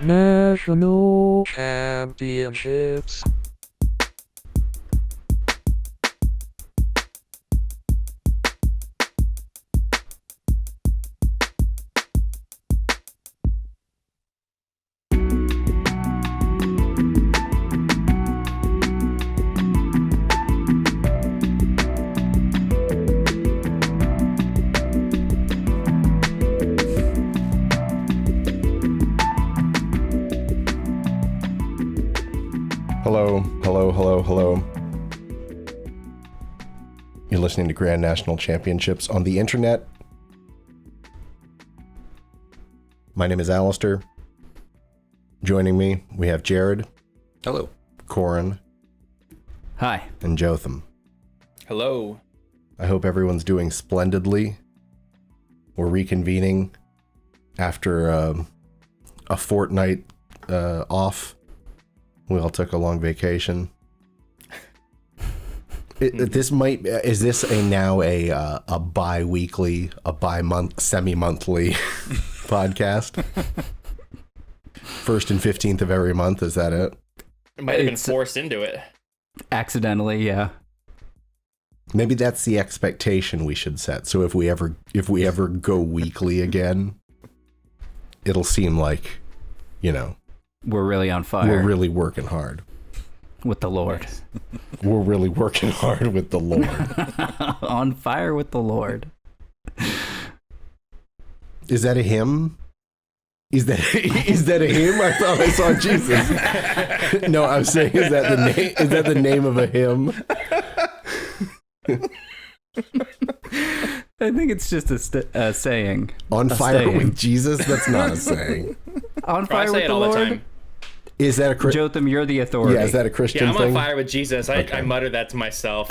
National Championships. Hello. You're listening to Grand National Championships on the internet. My name is Alistair. Joining me, we have Jared. Hello. Corin. Hi. And Jotham. Hello. I hope everyone's doing splendidly. We're reconvening after a fortnight off. We all took a long vacation. Is this now a bi-weekly, semi-monthly podcast? 1st and 15th of every month, is that it? It might have been forced into it. Accidentally, yeah. Maybe that's the expectation we should set. So if we ever go weekly again, it'll seem like, we're really on fire. We're really working hard. With the Lord. We're really working hard with the Lord. On fire with the Lord. Is that a hymn? Is that a hymn? I thought I saw Jesus. No, I'm saying, is that the name of a hymn? I think it's just a saying. On fire with Jesus? That's not a saying. On fire with the Lord? Is that a Jotham, you're the authority. Yeah, is that a Christian thing? Yeah, I'm on fire with Jesus. I muttered that to myself.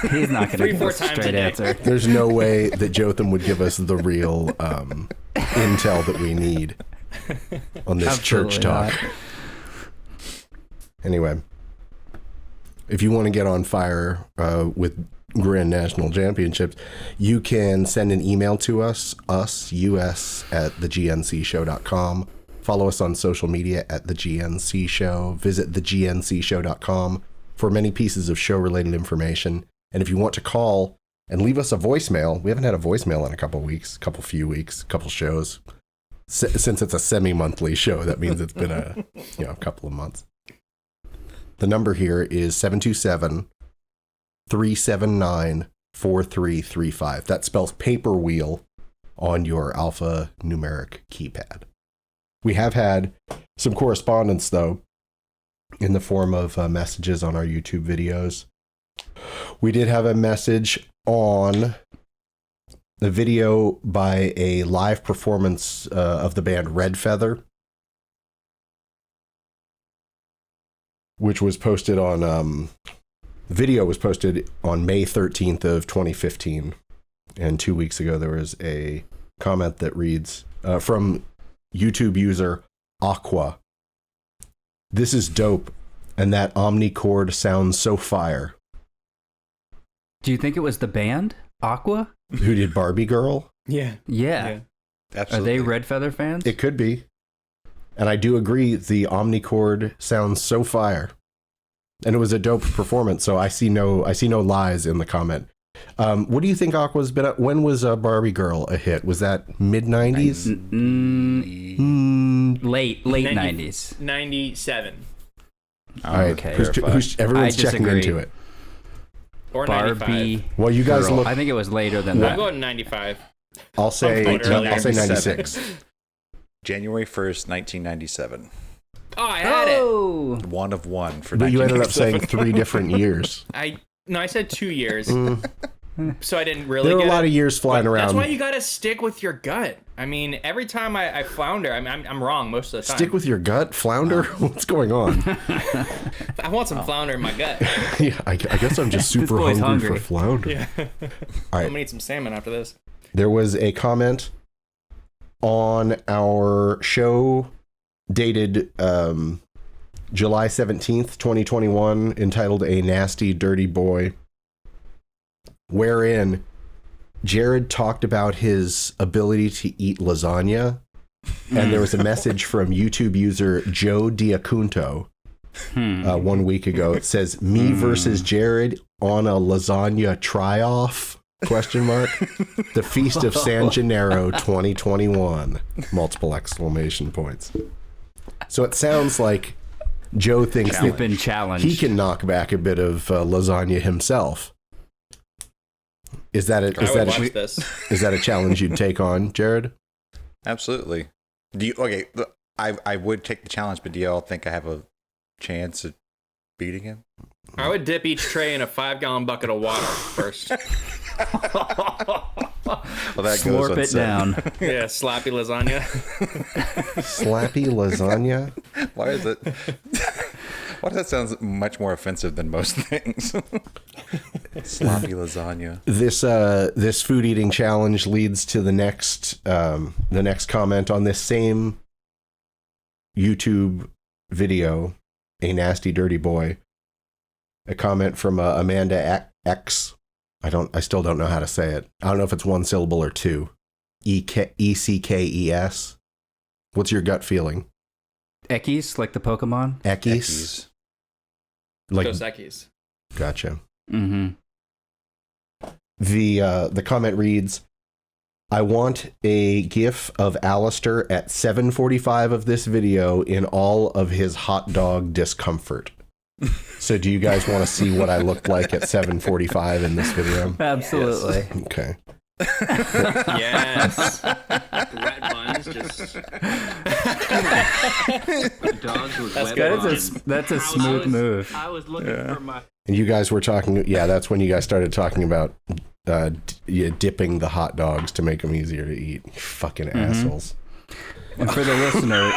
He's not going to give us a straight answer. There's no way that Jotham would give us the real intel that we need on this Absolutely church talk. Not. Anyway, if you want to get on fire with Grand National Championships, you can send an email to us us@thegncshow.com. Follow us on social media at The GNC Show. Visit thegncshow.com for many pieces of show-related information. And if you want to call and leave us a voicemail, we haven't had a voicemail in a couple shows. Since it's a semi-monthly show, that means it's been a couple of months. The number here is 727-379-4335. That spells paper wheel on your alphanumeric keypad. We have had some correspondence, though, in the form of messages on our YouTube videos. We did have a message on the video by a live performance of the band Red Feather, which was posted on, video was posted on May 13th of 2015. And 2 weeks ago, there was a comment that reads, from YouTube user Aqua. This is dope, and that Omnichord sounds so fire. Do you think it was the band, Aqua? Who did Barbie Girl? Yeah. Absolutely. Are they Red Feather fans? It could be. And I do agree, the Omnichord sounds so fire. And it was a dope performance, so I see no lies in the comment. What do you think Aqua's been at? When was Barbie Girl a hit? Was that mid-90s? Late 90s. 97. All right, okay. Everyone's checking into it. Or Barbie 95. Well, you guys Girl. look. I think it was later than I'm that. going 95. I'll say earlier. 96. January 1st, 1997. Oh, I had it. One of one for But you ended up 1997. saying 3 different years. I said 2 years. So I didn't really There are get a lot it. of years flying But around. That's why you gotta stick with your gut. I mean, every time I flounder, I'm wrong most of the time. Stick with your gut, flounder. What's going on? I want some flounder in my gut. Yeah, I guess I'm just super boy's hungry hungry. for flounder. Yeah. All I'm right. gonna eat some salmon after this. There was a comment on our show dated July 17th, 2021, entitled A Nasty Dirty Boy, wherein Jared talked about his ability to eat lasagna And there was a message from YouTube user Joe Diacunto 1 week ago. It says, me versus Jared on a lasagna try-off? Question mark. The Feast of San Gennaro 2021. Multiple exclamation points. So it sounds like Joe thinks You've that been challenged. he can knock back a bit of lasagna himself. Is that I would watch this. is that a challenge you'd take on, Jared? Absolutely. I would take the challenge, but do y'all think I have a chance at beating him? I would dip each tray in a 5-gallon bucket of water first. Well, that Slurp it down. Yeah, sloppy lasagna. Slappy lasagna? Why is it? Why does that sound much more offensive than most things? Sloppy lasagna. This food eating challenge leads to the next comment on this same YouTube video, A Nasty Dirty Boy. A comment from Amanda X. I still don't know how to say it. I don't know if it's one syllable or two. Eckes. What's your gut feeling? Ekis, like the Pokemon? Eckes? Like, Dos Equis. gotcha. Mm-hmm. The comment reads, I want a gif of Alistair at 7:45 of this video in all of his hot dog discomfort. So do you guys want to see what I looked like at 7:45 in this video? Absolutely. Okay. Yes. Red buns just dogs with That's wet good. buns. That's a smooth move. I was looking for my And you guys were talking, that's when you guys started talking about dipping the hot dogs to make them easier to eat. You fucking assholes. And for the listener,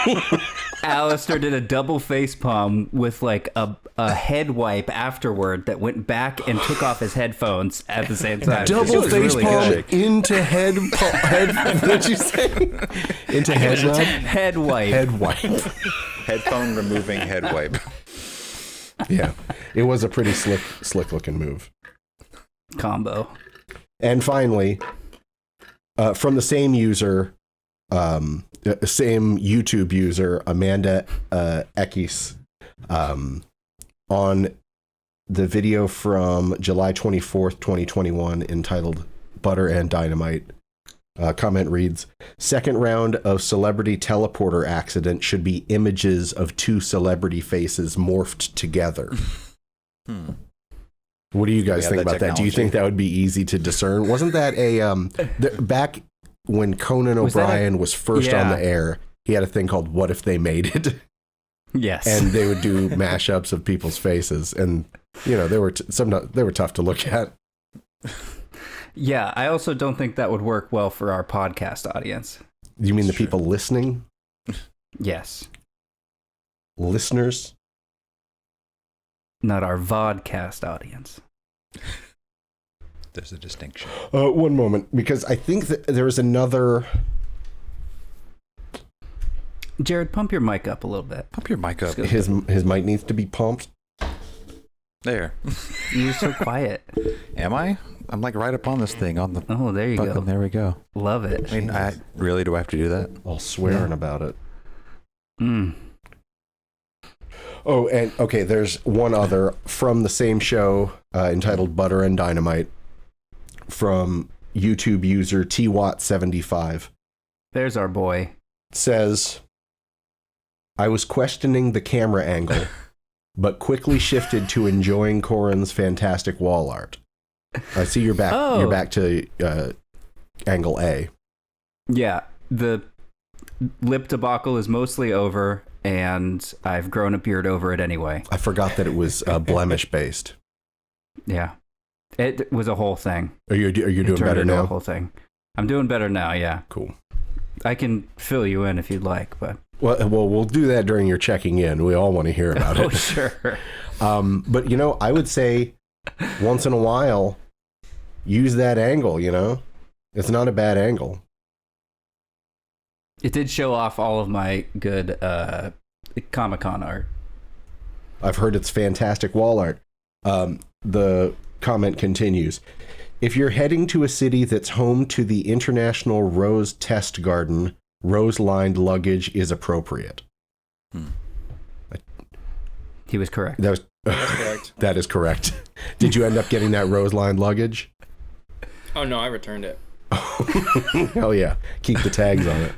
Alistair did a double face palm with like a head wipe afterward that went back and took off his headphones at the same time. Double It was face really palm good. into head what'd you say? Into head rub? Head wipe. Head wipe. Headphone removing head wipe. Yeah. It was a pretty slick looking move. Combo. And finally, from the same user, same YouTube user, Amanda Eckes, on the video from July 24th, 2021, entitled Butter and Dynamite. Comment reads, second round of celebrity teleporter accident should be images of two celebrity faces morphed together. What do you guys think about that? Do you think that would be easy to discern? Wasn't that back when Conan O'Brien was first on the air, he had a thing called What If They Made It? Yes. And they would do mashups of people's faces. And, they were they were tough to look at. Yeah, I also don't think that would work well for our podcast audience. You mean the people listening? Yes. Listeners? Not our vodcast audience. There's a distinction. One moment, because I think that there was another... Jared, pump your mic up a little bit. Pump your mic up. His mic needs to be pumped. There. You're so quiet. Am I? I'm like right up on this thing on the. Oh, there you button. go. There we go. Love it. I mean, really do I have to do that? All swearing about it. Mm. Oh, and okay, there's one other from the same show entitled Butter and Dynamite from YouTube user TWatt75. There's our boy. Says, I was questioning the camera angle, but quickly shifted to enjoying Corin's fantastic wall art. I see you're back. Oh. You're back to angle A. Yeah, the lip debacle is mostly over, and I've grown a beard over it anyway. I forgot that it was blemish based. Yeah, it was a whole thing. Are you doing better A now? whole thing. I'm doing better now. Yeah, Cool. I can fill you in if you'd like, but Well, we'll do that during your checking in. We all want to hear about oh it. sure. But I would say once in a while, use that angle. It's not a bad angle. It did show off all of my good Comic-Con art. I've heard it's fantastic wall art. The comment continues. If you're heading to a city that's home to the International Rose Test Garden, rose-lined luggage is appropriate. He was correct. That was That's correct. that is correct. Did you end up getting that rose-lined luggage? Oh no, I returned it. Hell yeah. Keep the tags on it.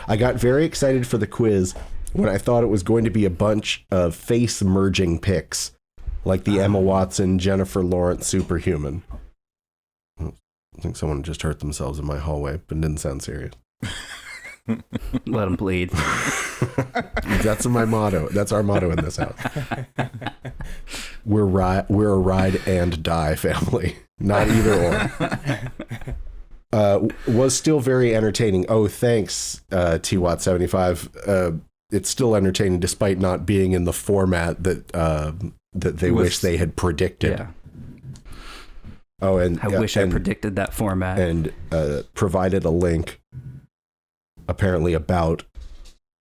I got very excited for the quiz when I thought it was going to be a bunch of face merging pics, like the Emma Watson, Jennifer Lawrence superhuman. I think someone just hurt themselves in my hallway, but it didn't sound serious. Let him bleed. That's my motto. That's our motto in this house. We're a ride and die family, not either or. Was still very entertaining. Oh, thanks, TWatt75. It's still entertaining despite not being in the format that they wish they had predicted. Yeah. Oh, and I wish I predicted that format. And provided a link, apparently about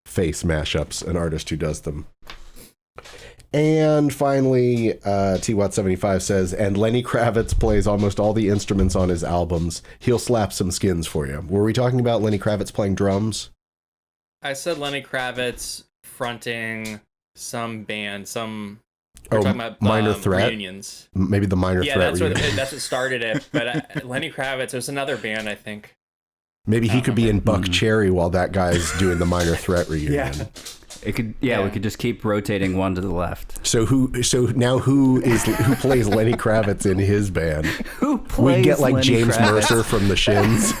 face mashups, an artist who does them. And finally, TWatt75 says, and Lenny Kravitz plays almost all the instruments on his albums. He'll slap some skins for you. Were we talking about Lenny Kravitz playing drums? I said Lenny Kravitz fronting some band, we're talking about Minor Threat? reunions. Maybe the Minor Yeah, Threat that's reunion. what started it. But Lenny Kravitz, there's another band, I think. Maybe he could be in Buck Cherry while that guy's doing the Minor Threat reunion. Yeah. It could, we could just keep rotating one to the left. So who plays Lenny Kravitz in his band? Who plays We get like Lenny James Kravitz? Mercer from the Shins.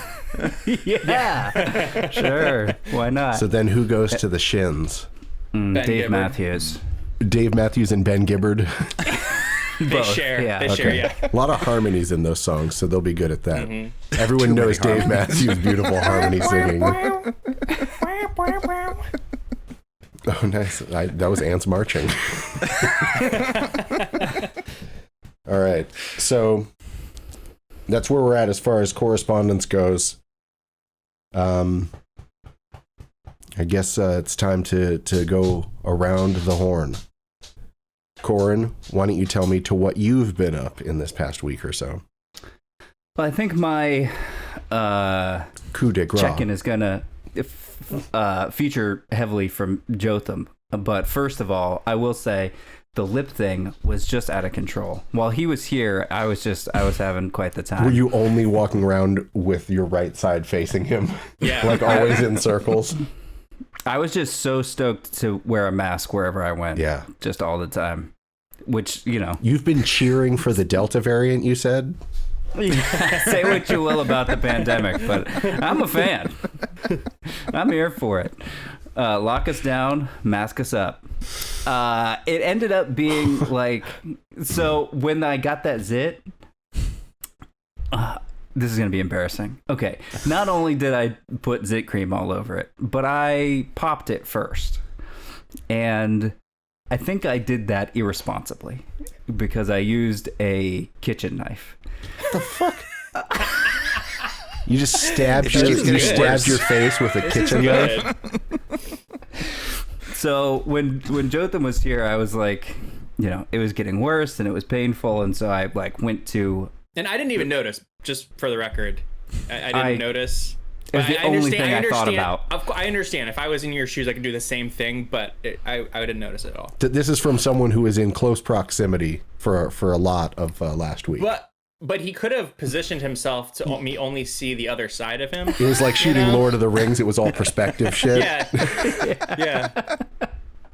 Yeah, sure. Why not? So then who goes to the Shins? Ben Dave Gibbard. Matthews. Dave Matthews and Ben Gibbard. They Both, share. yeah. They share, yeah. A lot of harmonies in those songs, so they'll be good at that. Mm-hmm. Everyone knows Dave Matthews' beautiful harmony singing. Oh, nice. That was ants marching. All right. So that's where we're at as far as correspondence goes. I guess it's time to go around the horn. Corin, why don't you tell me to what you've been up in this past week or so? Well, I think my Coup de grace. check-in is gonna feature heavily from Jotham. But first of all, I will say the lip thing was just out of control. While he was here, I was having quite the time. Were you only walking around with your right side facing him? Yeah. Like always in circles? I was just so stoked to wear a mask wherever I went. Yeah. Just all the time. Which, You've been cheering for the Delta variant, you said? say what you will about the pandemic, but I'm a fan. I'm here for it. Lock us down, mask us up. It ended up being like, so when I got that zit, this is going to be embarrassing. Okay. Not only did I put zit cream all over it, but I popped it first. And I think I did that irresponsibly because I used a kitchen knife. The fuck? You just stabbed your face with a kitchen knife? So when Jotham was here, I was like, it was getting worse and it was painful. And so I went to... And I didn't even notice, just for the record. I didn't notice. It was the only thing I thought about. I understand. If I was in your shoes, I could do the same thing, but I didn't notice it at all. This is from someone who was in close proximity for a lot of last week. But he could have positioned himself to me only see the other side of him. It was like shooting Lord of the Rings. It was all perspective shit. Yeah.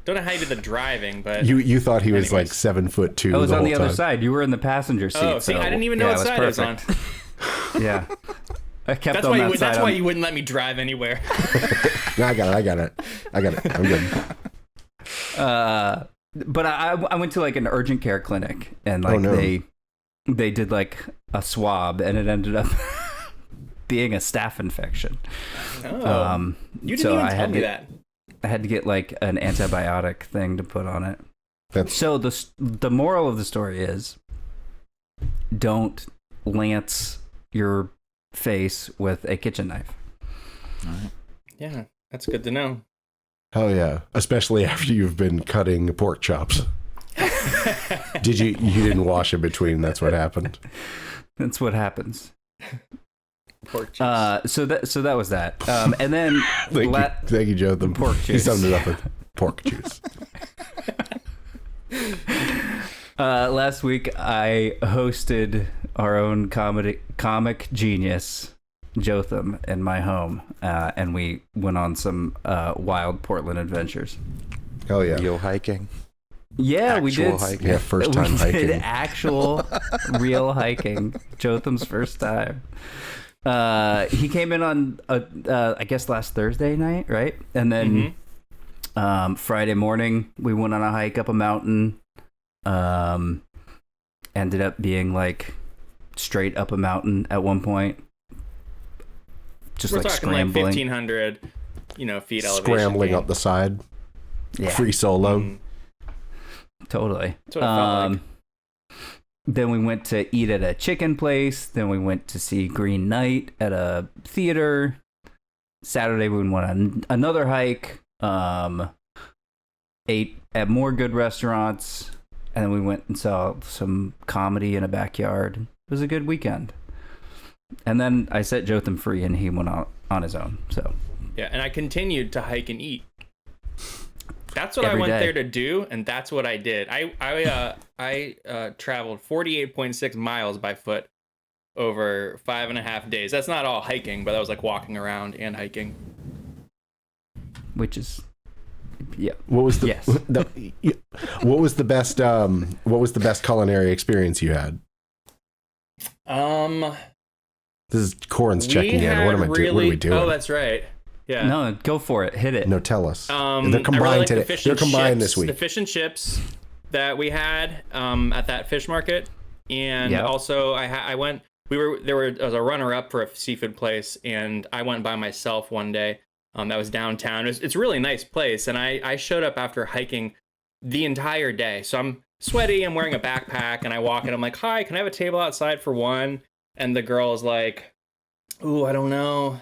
Don't know how you did the driving, but... You thought he was Anyways. like 7'2". I was on the whole other time. side. You were in the passenger seat. Oh, see, so, I didn't even know what side it was on. perfect. Yeah. I kept That's on why that you, side. that's why you wouldn't let me drive anywhere. No, I got it. I'm good. But I went to like an urgent care clinic and Oh, no. they did like a swab and it ended up being a staph infection. Oh, you didn't so even I tell had me to, that. I had to get like an antibiotic thing to put on it. That's So the moral of the story is don't lance your face with a kitchen knife. Yeah, that's good to know. hell yeah. Especially after you've been cutting pork chops. You didn't wash in between. That's what happened. That's what happens. Pork juice. So that was that. And then Thank you, Jotham. Pork He juice. summed it up with pork juice. last week I hosted our own comic genius, Jotham, in my home, and we went on some wild Portland adventures. Hell yeah. Real hiking. Yeah, we Actual did. hiking. Yeah, first time we hiking. did actual real hiking. Jotham's first time. He came in on I guess last Thursday night, right? And then Friday morning we went on a hike up a mountain. Ended up being like straight up a mountain at one point. Just We're like talking scrambling. like 1,500, feet elevation. Scrambling gain. up the side. Yeah, Free solo. Mm. totally. That's what it felt like. Then we went to eat at a chicken place. Then we went to see Green Knight at a theater. Saturday we went on another hike. Ate at more good restaurants, and then we went and saw some comedy in a backyard. It was a good weekend. And then I set Jotham free, and he went out on his own. So Yeah, and I continued to hike and eat. That's what Every I went day. there to do, and that's what I did. I traveled 48.6 miles by foot over 5.5 days. That's not all hiking, but that was like walking around and hiking. which is, yeah. What was the, Yes. what was the best culinary experience you had? This is Corin's checking in. What am I doing? What are we doing? Oh, that's right. Yeah. No, go for it. Hit it. No, tell us. They're I really combined like today. the fish They're and combined chips, this week. The fish and chips that we had at that fish market, and Yep. also I went. There was a runner up for a seafood place, and I went by myself one day. That was downtown. It's a really nice place, and I showed up after hiking the entire day. So I'm sweaty. I'm wearing a backpack, and I walk in. I'm like, "Hi, can I have a table outside for one?" And the girl is like, "Ooh, I don't know.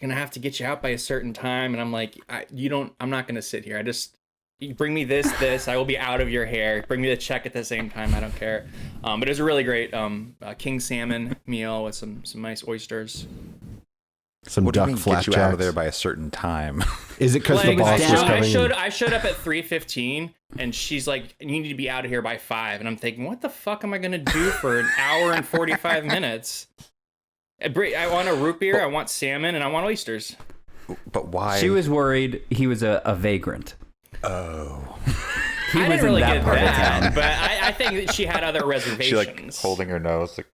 Gonna have to get you out by a certain time." And I'm like, I'm not gonna sit here. You bring me this. I will be out of your hair. Bring me the check at the same time. I don't care. But it was a really great king salmon meal with some nice oysters. Some What do you duck mean get you out of there flapjacks. by a certain time? Is it because the boss was coming? I showed up at 3:15, and she's like, "You need to be out of here by 5." And I'm thinking, what the fuck am I gonna do for an hour and 45 minutes? I want a root beer, I want salmon, and I want oysters. But why? She was worried he was a vagrant. Oh. He I was didn't really in that get part that, of town. but I think that she had other She reservations. like holding her nose. Like,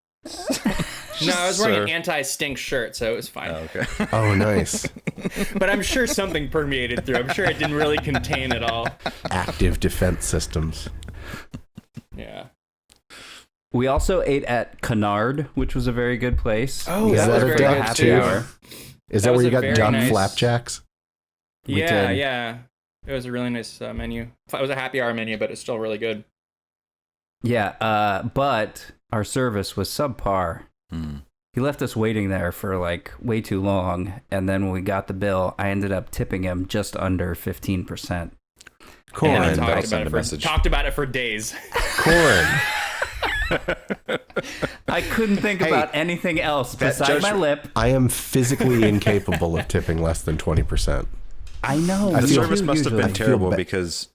No, I was wearing an Sir. anti-stink shirt, so it was fine. Oh, okay. Oh, nice. But I'm sure something permeated through. I'm sure it didn't really contain it all. Active defense systems. Yeah. We also ate at Canard, which was a very good place. Oh, We that got was there very for good happy too. hour. Is That that where was you a got very duck nice- flapjacks? We Yeah, did. yeah. It was a really nice menu. It was a happy hour menu, but it's still really good. Yeah, but our service was subpar. Hmm. He left us waiting there for like way too long, and then when we got the bill, I ended up tipping him just under 15%. And Corin, I I'll talked send about, a message. talked about it for days. Corin. I couldn't think Hey, about anything else that beside my judge- lip. I am physically incapable of tipping less than 20%. I know. I The me feel- service too, must have usually. been feel terrible ba- because,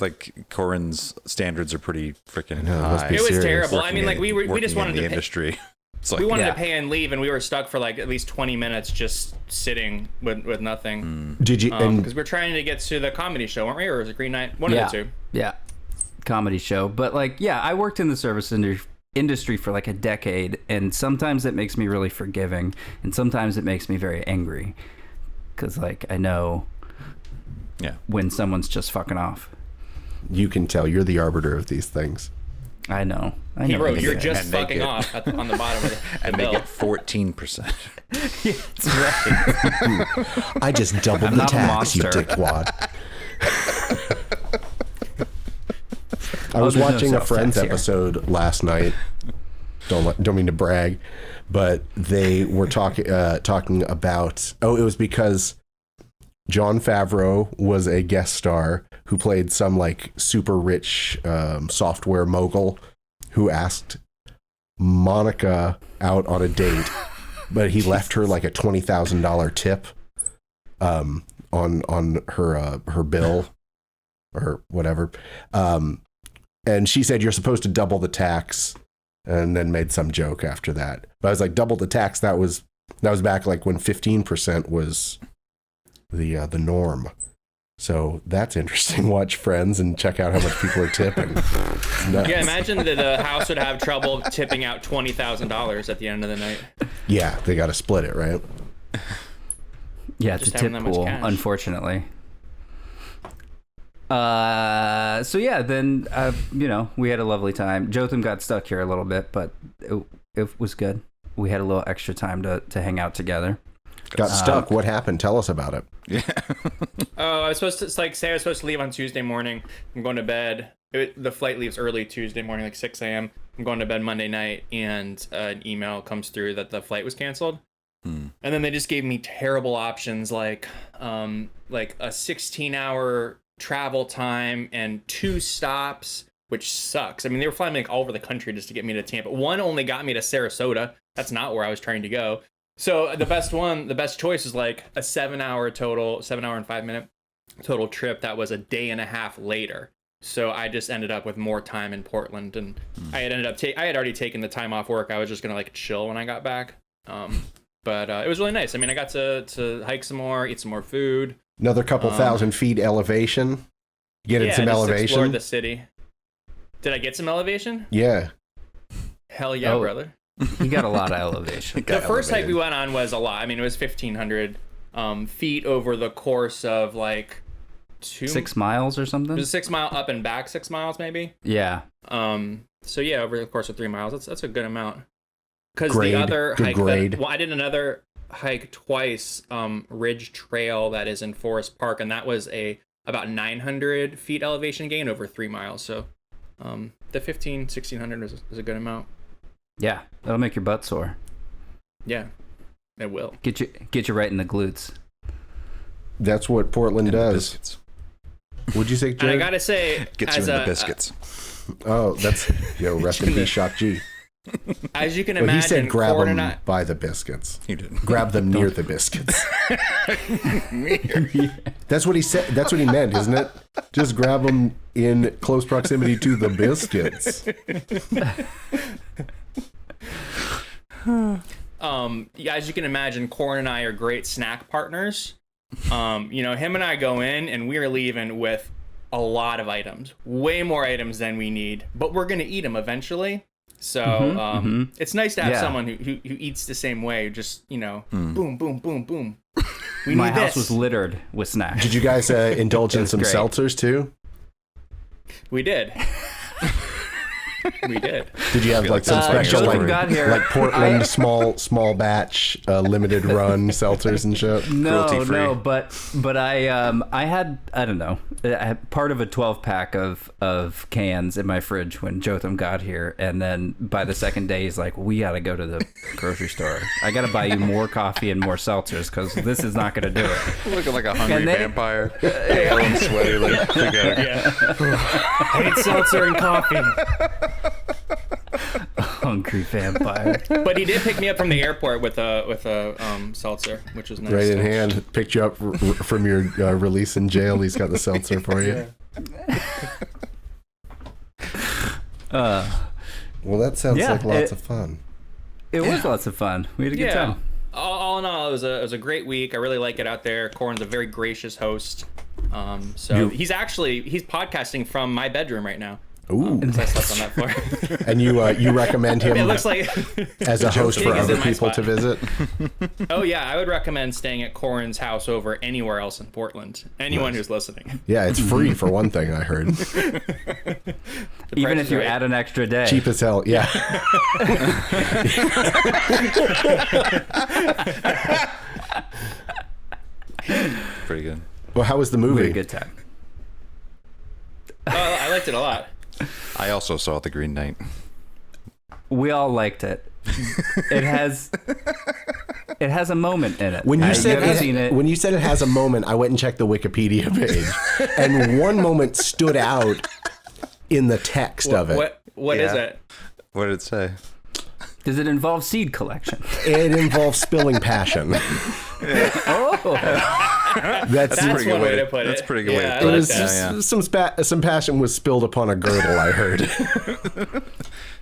like, Corin's standards are pretty freaking know, it must high. be It was serious. terrible. I Working mean, like in- we working just in wanted the to pay, industry. It's like, we wanted Yeah. to pay and leave, and we were stuck for like at least 20 minutes just sitting with nothing. Did you? And Because we're trying to get to the comedy show, weren't we? Or was it Green Night? One Yeah. of the two. Yeah. Comedy show. But like, yeah, I worked in the service industry for like a decade, and sometimes it makes me really forgiving, and sometimes it makes me very angry. Because like, I know yeah. when someone's just fucking off. you can tell you're the arbiter of these things. I know. I He know. wrote, what "You're saying." just And they fucking get- off" on the bottom of the And they bill. get 14%. That's right. I just doubled I'm the not a tax, you monster. dickwad. I was there's no watching a sales Friends tax here. episode last night. Don't mean to brag, but they were talking about. Oh, it was because Jon Favreau was a guest star who played some like super rich software mogul who asked Monica out on a date but he left her like a $20,000 tip on her bill or whatever. And she said, you're supposed to double the tax, and then made some joke after that. But I was like, double the tax, that was back like when 15% was the norm. So that's interesting. Watch Friends and check out how much people are tipping. It's nuts. Yeah, imagine that the house would have trouble tipping out $20,000 at the end of the night. Yeah, they got to split it, right? Yeah, it's Just a having tip that much pool, cash. unfortunately. So yeah, then we had a lovely time. Jotham got stuck here a little bit, but it was good. We had a little extra time to hang out together. Got stuck. What happened? Tell us about it. Oh, I was supposed to say I was supposed to leave on Tuesday morning. I'm going to bed. The flight leaves early Tuesday morning, like 6 a.m. I'm going to bed Monday night, and an email comes through that the flight was canceled. And then they just gave me terrible options, like a 16-hour travel time and 2 stops, which sucks. I mean, they were flying me like all over the country just to get me to Tampa. One only got me to Sarasota. That's not where I was trying to go. So the best choice is like a 7-hour and 5-minute total trip that was a day and a half later. So I just ended up with more time in Portland, and I had already taken the time off work. I was just gonna like chill when I got back. But it was really nice. I mean, I got to hike some more, eat some more food. Another couple thousand feet elevation. Getting some just elevation. explored the city. Did I get some elevation? Yeah. Hell yeah, brother. He got a lot of elevation. The first hike we went on was a lot. I mean, it was 1,500 feet over the course of like 6 miles or something. It was 6 mile up and back, 6 miles maybe. Yeah. So yeah, over the course of 3 miles, that's a good amount. Because Grade, the other good hike, grade. I did another hike twice, Ridge Trail that is in Forest Park, and that was about 900 feet elevation gain over 3 miles. So the 1,600 is a good amount. Yeah, that'll make your butt sore. Yeah, it will. Get you right in the glutes. That's what Portland does. Biscuits. Would you say, And I Jared? gotta say, Gets you in the biscuits. Oh, that's rest in peace, Shock G. As you can Well, imagine, he said grab Cord them and I, by the biscuits. You did. Grab them near the biscuits. That's what he said. That's what he meant, isn't it? Just grab them in close proximity to the biscuits. as you can imagine, Corn and I are great snack partners. Him and I go in and we're leaving with a lot of items, way more items than we need, but we're gonna eat them eventually. So it's nice to have someone who eats the same way. Just boom, boom, boom, boom. My house was littered with snacks. Did you guys indulge in was some great. seltzers too? We did. We did. Did you have like some special Jotham got here. like Portland small batch limited run seltzers and shit? Cruelty-free. No, but I had, I don't know, I had part of a 12-pack of cans in my fridge when Jotham got here, and then by the second day he's like, we gotta go to the grocery store. I gotta buy you more coffee and more seltzers because this is not gonna do it. Looking like a hungry And they- vampire. Pale and sweaty. Like, we gotta Hate seltzer and coffee. Hungry vampire. But he did pick me up from the airport with a seltzer, which was nice. Right in hand, picked you up from your release in jail. He's got the seltzer for you. Well, that sounds Yeah, like lots of fun. It was lots of fun. We had a good time. All in all, it was a great week. I really like it out there. Corn's a very gracious host. So he's podcasting from my bedroom right now. Ooh, I slept on that floor. and you recommend him It looks like. as a host for Jake is other in my people spot. to visit? Oh yeah, I would recommend staying at Corn's house over anywhere else in Portland. Anyone who's listening. Yeah, it's free for one thing. I heard Even price if is you right. add an extra day. cheap as hell. Yeah, pretty good. well, how was the We had movie? a good time. I liked it a lot. I also saw The Green Knight. We all liked it. It has a moment in it. When you said haven't seen it, when you said it has a moment, I went and checked the Wikipedia page, and one moment stood out in the text of it. What is Yeah. it? What did it say? Does it involve seed collection? It involves spilling passion. Oh, That's That's pretty one good way way to to- put it. that's a pretty good way to Yeah, I put it like was that. some passion was spilled upon a girdle, I heard.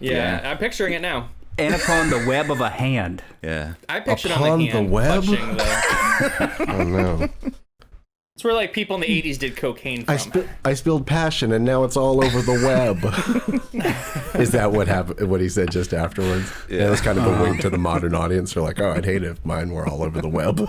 Yeah, I'm picturing it now. and upon the web of a hand. Yeah. I pictured Upon on the the hand web? clutching the. Oh no. It's where like people in the 80s did cocaine from. I spilled passion and now it's all over the web. Is that what happened? What he said just afterwards? Yeah, it was kind of a wink to the modern audience. They're like, "Oh, I'd hate it if mine were all over the web."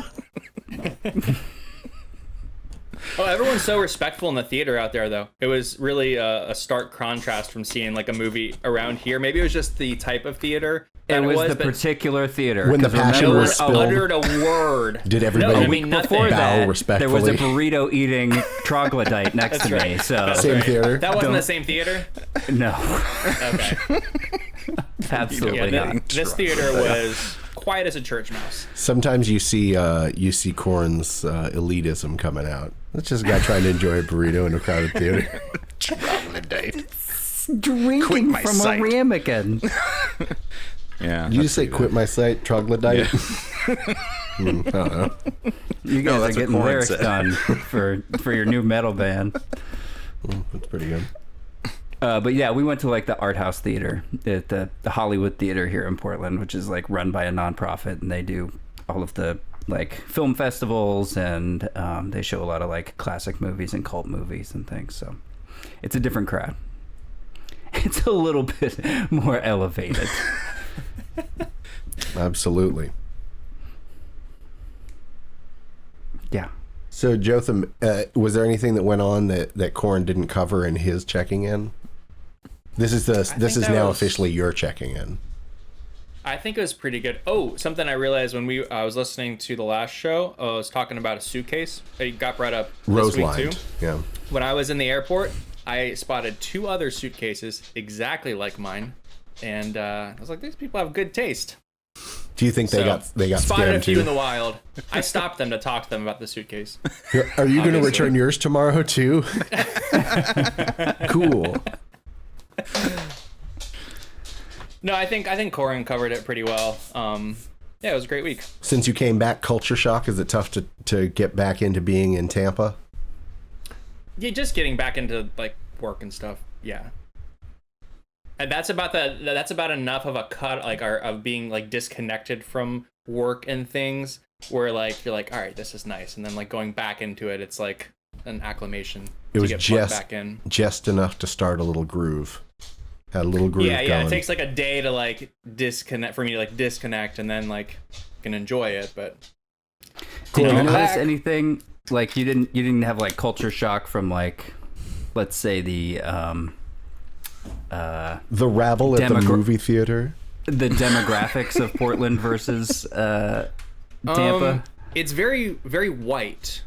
Oh, everyone's so respectful in the theater out there, though. It was really a stark contrast from seeing like a movie around here. Maybe it was just the type of theater. It was the but particular theater. When the 'cause passion no remember- was one spilled. uttered a word. Did everybody No, I week mean nothing. Before bow that, respectfully? there was a burrito eating troglodyte next to me. So Same theater. That wasn't Don't- the same theater. no, Okay. absolutely Yeah, not. this theater was quiet as a church mouse. Sometimes you see Corn's elitism coming out. It's just a guy trying to enjoy a burrito in a crowded theater. Drinking my from sight. a ramekin. Yeah. You just say "quit my sight, troglodyte." I don't know. You guys No, are that's what getting Korn lyrics said. done for your new metal band. That's pretty good. But yeah, we went to like the art house theater at the Hollywood Theater here in Portland, which is like run by a nonprofit, and they do all of the like film festivals, and they show a lot of like classic movies and cult movies and things. So it's a different crowd. It's a little bit more elevated. Absolutely. Yeah. So, Jotham, was there anything that went on that Corn didn't cover in his checking in? This is think that now was- officially your checking in. I think it was pretty good. Oh, something I realized when I was listening to the last show, I was talking about a suitcase. It got brought up this Rose week lined. too. Yeah. When I was in the airport, I spotted 2 other suitcases exactly like mine, and I was like, "These people have good taste." Do you think they So, got spotted a scammed few in the too? wild. I stopped them to talk to them about the suitcase. Are you going to Obviously. return yours tomorrow too? Cool. No, I think Corin covered it pretty well. Yeah, it was a great week. Since you came back, culture shock. Is it tough to get back into being in Tampa? Yeah, just getting back into like work and stuff. Yeah, and that's about enough of a cut, like of being like disconnected from work and things, where like you're like, all right, this is nice, and then like going back into it, it's like an acclimation It was to get plugged just back in. just enough to start a little groove. Had a little groove Yeah, going. it takes like a day to like disconnect for me to like disconnect, and then like can enjoy it, but. Did you Cool. notice anything like you didn't have like culture shock from like, let's say the The rabble at the Demogra- movie theater. the demographics of Portland versus Tampa? It's very, very white.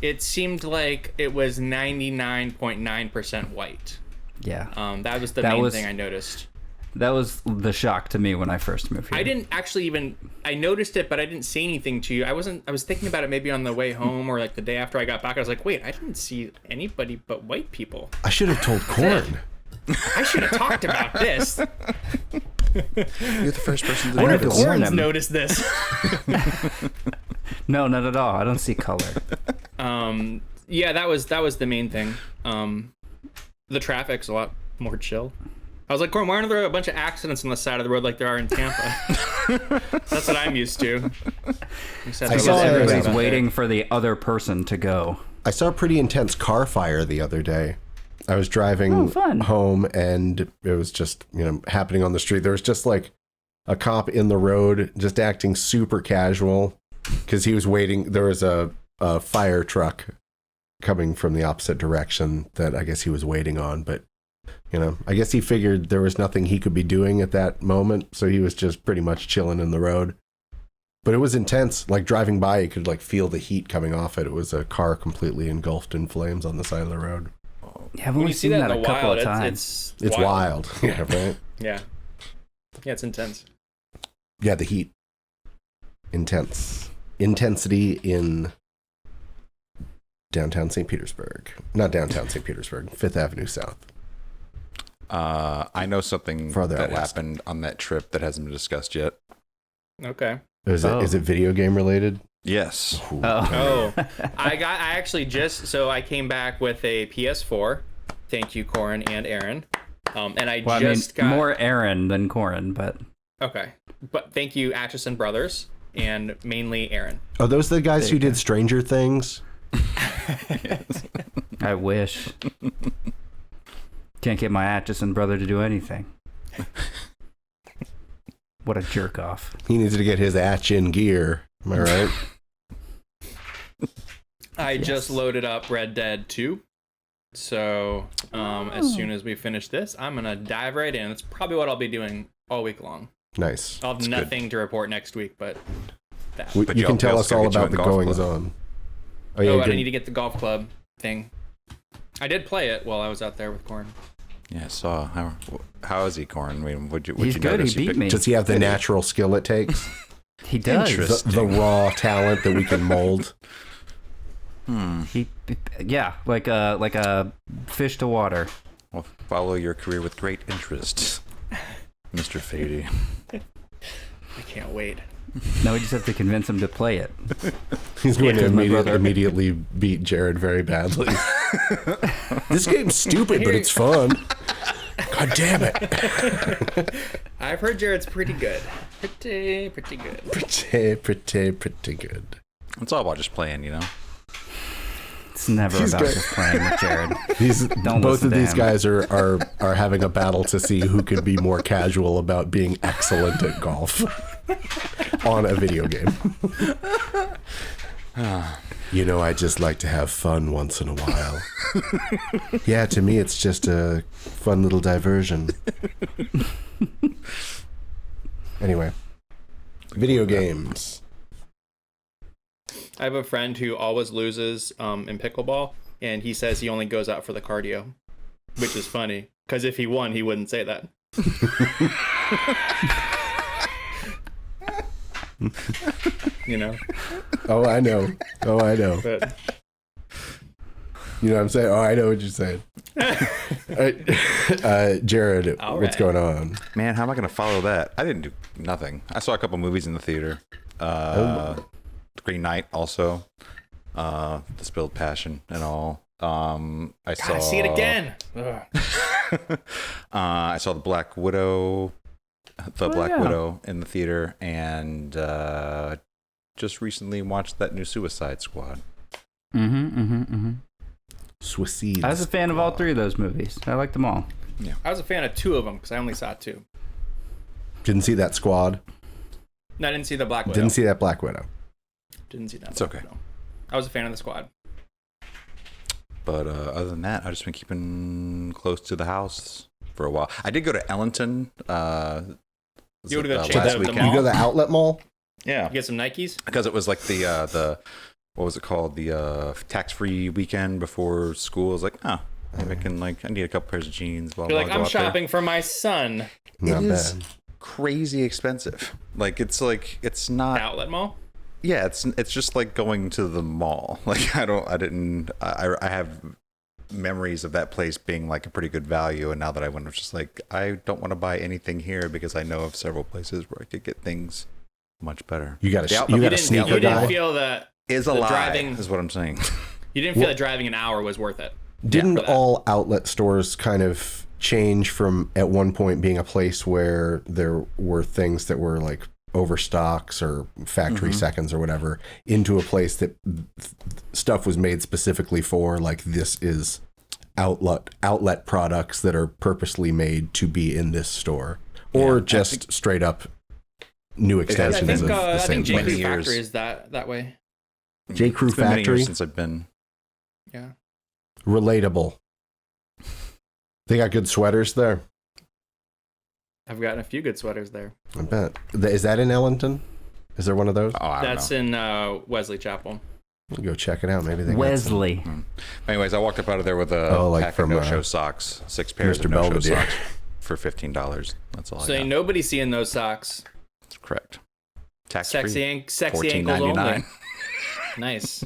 It seemed like it was 99.9% white. Yeah. That was the That main was- thing I noticed. That was the shock to me when I first moved here. I didn't actually I noticed it, but I I didn't say anything to you. I was thinking about it maybe on the way home or like the day after I got back. I was like, wait, I didn't see anybody but white people. I should have told Corn. I should have talked about this. You're the first person to I wonder if notice. warn Corn's him. noticed this. No, not at all. I don't see color. Yeah, that was the main thing. The traffic's a lot more chill. I was like, Corn, why aren't there a bunch of accidents on the side of the road like there are in Tampa? That's what I'm used to. Except I I saw was it. Everybody's about waiting for the other person to go. I saw a pretty intense car fire the other day. I was driving Oh, fun. home and it was just, happening on the street. There was just like a cop in the road just acting super casual because he was waiting. There was a fire truck coming from the opposite direction that I guess he was waiting on. But, I guess he figured there was nothing he could be doing at that moment. So he was just pretty much chilling in the road. But it was intense. Like driving by, you could like feel the heat coming off it. It was a car completely engulfed in flames on the side of the road. Yeah, I've when only you see seen that that in a the couple wild, of times. It's wild. Yeah, right? Yeah, it's intense. Yeah, the heat. Intense. Intensity in downtown St. Petersburg. Not downtown St. Petersburg, 5th Avenue South. I know something Farther that out west. happened on that trip that hasn't been discussed yet. Okay. Is Oh. it video game related? Yes. Oh. Oh, I actually I came back with a PS4. Thank you, Corin and Aaron. And I Well, just I mean, got more Aaron than Corin, but okay. But thank you, Atchison Brothers, and mainly Aaron. Are those the guys There who you go. did Stranger Things? I wish. Can't get my Atchison brother to do anything. What a jerk off. He needs to get his atch in gear. Am I right? I just loaded up Red Dead 2. So as soon as we finish this, I'm gonna dive right in. That's probably what I'll be doing all week long. Nice. I'll have nothing to report next week, but that. You But you can tell also us gotta all get you about a the golf goings club. on. Oh, I good. need to get the golf club thing. I did play it while I was out there with Corin. Yeah, I saw. How is he, Corin? I mean, would you He's good. notice? He beat picked- me. Does he have the natural skill it takes? He does. Interest. The raw talent that we can mold? He, yeah, like a fish to water. Well, follow your career with great interest, Mr. Fady. I can't wait. No, we just have to convince him to play it. He's going to because my brother- immediately beat Jared very badly. This game's stupid, but it's fun. God damn it. I've heard Jared's pretty good. Pretty good. Pretty good. It's all about just playing, you know. It's never He's about good. just playing with Jared. Both listen of to these him. guys are having a battle to see who could be more casual about being excellent at golf on a video game. You know, I just like to have fun once in a while. Yeah, to me, it's just a fun little diversion. Anyway, video games. I have a friend who always loses in pickleball, and he says he only goes out for the cardio, which is funny because if he won, he wouldn't say that. You know, Oh, I know. but You know what I'm saying? Oh, I know what you're saying. Jared, All what's right. going on? Man, how am I going to follow that? I didn't do nothing. I saw a couple movies in the theater. Green Knight also. The Spilled Passion and all. I saw. gotta see it again. Ugh. I saw the Black Widow. Black yeah. Widow in the theater, and just recently watched that new Suicide Squad. Suicide. I was a fan of all three of those movies. I liked them all. I was a fan of two of them because I only saw two. Didn't see that squad. No, I didn't see the Black Widow. Didn't see that Black Widow. Didn't see that. It's Black okay. Widow. I was a fan of the squad. But other than that, I've just been keeping close to the house for a while. I did go to Ellington. You go to the last chain- the weekend. mall? You go to the outlet mall? Yeah, You get some Nikes. because it was like the what was it called, the tax-free weekend before school. I was like, maybe I can, like, I need a couple pairs of jeans. Blah, You're blah, like, go I'm out there." shopping for my son. Not It is bad. crazy expensive. It's not. Outlet mall. Yeah, it's just like going to the mall. Like I have memories of that place being like a pretty good value, and now that I went, I was just like, I don't want to buy anything here because I know of several places where I could get things much better. You got The a outlet- you got a You sneaker didn't guy. feel that. Is a the lie, driving- is what I'm saying. You didn't feel that driving an hour was worth it. Didn't for that. all outlet stores kind of change from at one point being a place where there were things that were like overstocks or factory seconds or whatever into a place that stuff was made specifically for, like, this is outlet products that are purposely made to be in this store, or Yeah, just straight up new I extensions think of the I same think J. place. Crew Many years. Factory is that way. J. Crew It's been many Factory, years since I've been. Yeah. relatable. They got good sweaters there. I've gotten a few good sweaters there. I bet. Is that in Ellington? Is there one of those? Oh, I don't That's know. in Wesley Chapel. We'll go check it out. Maybe they got some. Wesley. Anyways, I walked up out of there with a Oh, like pack from, of no-show socks, 6 pairs Mr. of no-show Belvedere. socks for $15. That's all So I ain't got. nobody seeing those socks. That's correct. Tax Sexy ankles $14.99. only. Nice.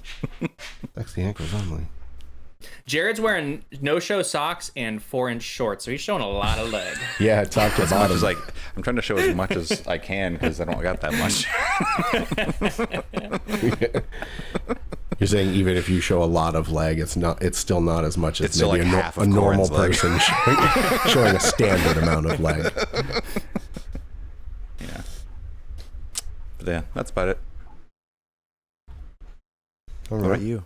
Sexy ankles only. Jared's wearing no-show socks and 4-inch shorts, so he's showing a lot of leg. Yeah, top to As much bottom. as like I'm trying to show as much as I can because I don't got that much. You're saying even if you show a lot of leg, it's still not as much as It's still maybe like a, half a of normal Corin's leg. person showing a standard amount of leg. Yeah. But yeah, that's about it. All What right. about you?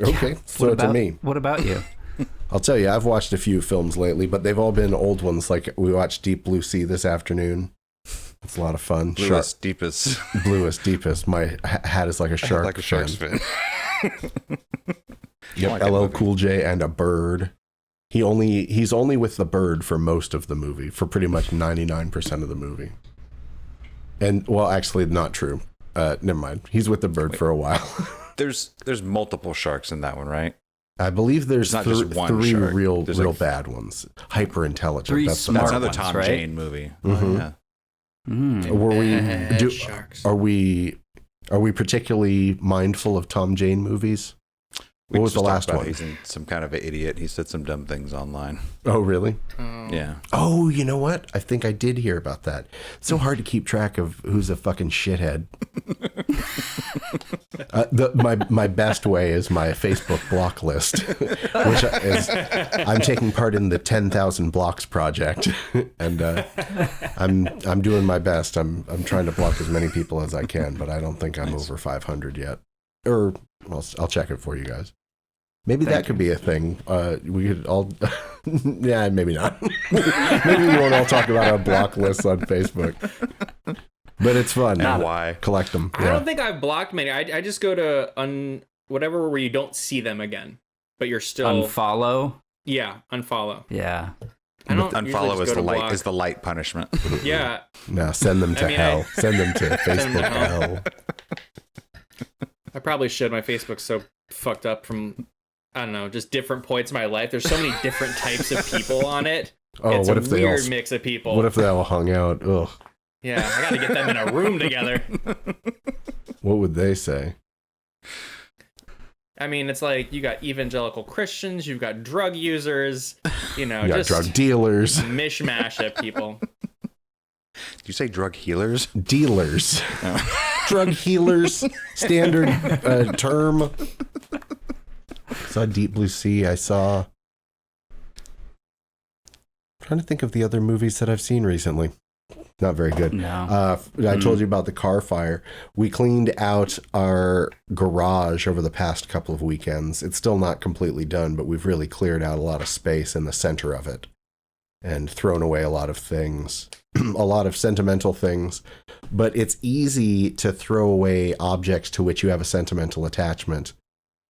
Okay, throw it to me. What about you? I'll tell you, I've watched a few films lately, but they've all been old ones. Like we watched Deep Blue Sea this afternoon. It's a lot of fun. Bluest, deepest. Bluest, deepest. My hat is like a shark. like a shark's fin. Yep, like that LL movie. Cool J and a bird. He's only with the bird for most of the movie, for pretty much 99% of the movie. And well, actually, not true. Never mind. He's with the bird for a while. There's multiple sharks in that one, right? I believe there's It's not just one three shark. real There's real like bad ones. Hyper intelligent. Three That's the smart That's part. another ones, Tom right? Jane movie. Mhm. Yeah. Were we Bad sharks. are we particularly mindful of Tom Jane movies? What was just the talked last about one? He's some kind of an idiot. He said some dumb things online. Oh, really? Yeah. Oh, you know what? I think I did hear about that. It's so hard to keep track of who's a fucking shithead. My best way is my Facebook block list, which is I'm taking part in the 10,000 blocks project, and I'm doing my best. I'm trying to block as many people as I can, but I don't think I'm over 500 yet. Or I'll check it for you guys. Maybe that could be a thing. We could all, yeah, maybe not. Maybe we won't all talk about our block lists on Facebook. But it's fun. And why? Collect them. I don't think I've blocked many. I just go to whatever where you don't see them again, but you're still Unfollow. yeah, unfollow. Yeah. I don't usually Unfollow just is go the to light block. is the light punishment. Yeah, No, send them to I mean, hell. Send them to Facebook to hell. hell. I probably should. My Facebook's so fucked up from I don't know, just different points in my life. There's so many different types of people on it. Oh, It's what a if they all? weird mix of people. What if they all hung out? Ugh. Yeah, I got to get them in a room together. What would they say? I mean, it's like you got evangelical Christians, you've got drug users, you know, You got just drug dealers, mishmash of people. Did you say drug healers? dealers, drug healers. Standard term. Saw Deep Blue Sea. I saw. Trying to think of the other movies that I've seen recently. Not very good. No. I told you about the car fire. We cleaned out our garage over the past couple of weekends. It's still not completely done, but we've really cleared out a lot of space in the center of it and thrown away a lot of things, a lot of sentimental things. But it's easy to throw away objects to which you have a sentimental attachment.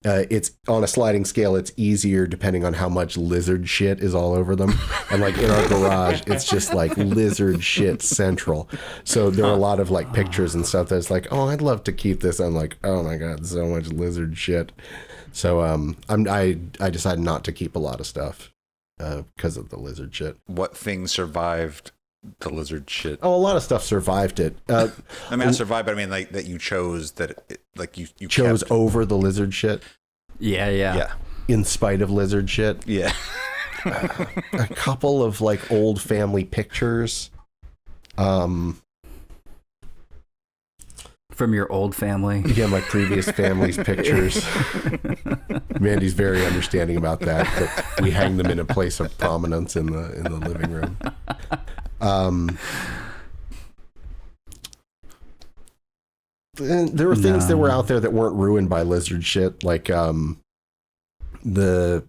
It's on a sliding scale. It's easier depending on how much lizard shit is all over them. And like in our garage, it's just like lizard shit central. So there are a lot of like pictures and stuff that's like, oh, I'd love to keep this. I'm like, oh my god, so much lizard shit. So I decided not to keep a lot of stuff because of the lizard shit. What things survived the lizard shit? Oh, a lot of stuff survived it. I mean, I survived, but I mean, like that you chose that, like you Chose kept. over the lizard shit Yeah. Yeah, in spite of lizard shit. yeah. A couple of like old family pictures. From your old family. Again, my previous family's pictures. Mandy's very understanding about that, but we hang them in a place of prominence in the living room. And there were things that were out there that weren't ruined by lizard shit, like the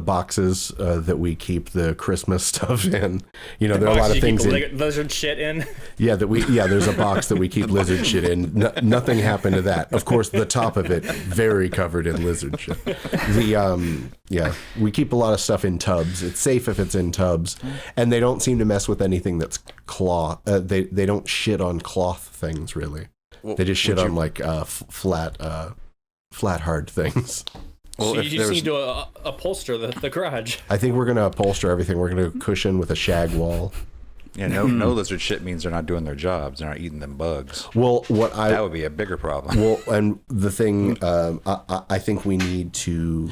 boxes that we keep the Christmas stuff in. You know, there are a lot of things in. Lizard shit in. Yeah, there's a box that we keep lizard shit in. Nothing happened to that. Of course, the top of it very covered in lizard shit. We keep a lot of stuff in tubs. It's safe if it's in tubs, and they don't seem to mess with anything that's cloth. They don't shit on cloth things really. Well, They just shit would on like flat hard things. Well, So if you just there's need to upholster the garage. I think we're gonna upholster everything. We're gonna cushion with a shag wall. no lizard shit means they're not doing their jobs. They're not eating them bugs. Well, That would be a bigger problem. Well, and the thing, I think we need to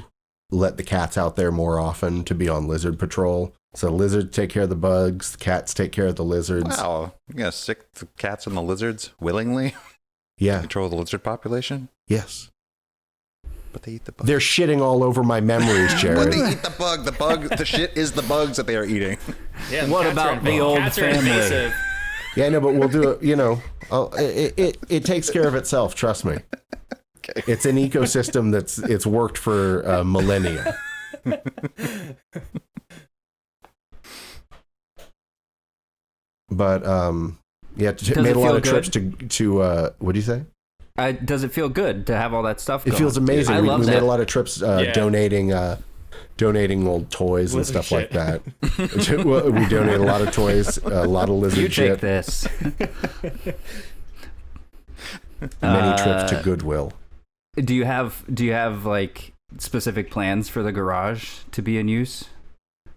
let the cats out there more often to be on lizard patrol. So lizards take care of the bugs, the cats take care of the lizards. Wow. You gonna stick the cats and the lizards willingly? Yeah. Control the lizard population? Yes. But they eat the bugs. They're shitting all over my memories, But Jared. they eat the bug. The bug, the shit is the bugs that they are eating. Yeah, What cats about are the old cats are family? invasive. Yeah, I know, but we'll do it. You know, it takes care of itself. Trust me. Okay. It's an ecosystem it's worked for millennia. But yeah, Does made it a lot feel of trips good? to what do you say? Does it feel good to have all that stuff It going? feels amazing. I We love made that. a lot of trips donating old toys and Lizard stuff like shit. that. We donate a lot of toys, a lot of lizard You take shit. this. Many trips to Goodwill. Do you have like specific plans for the garage to be in use?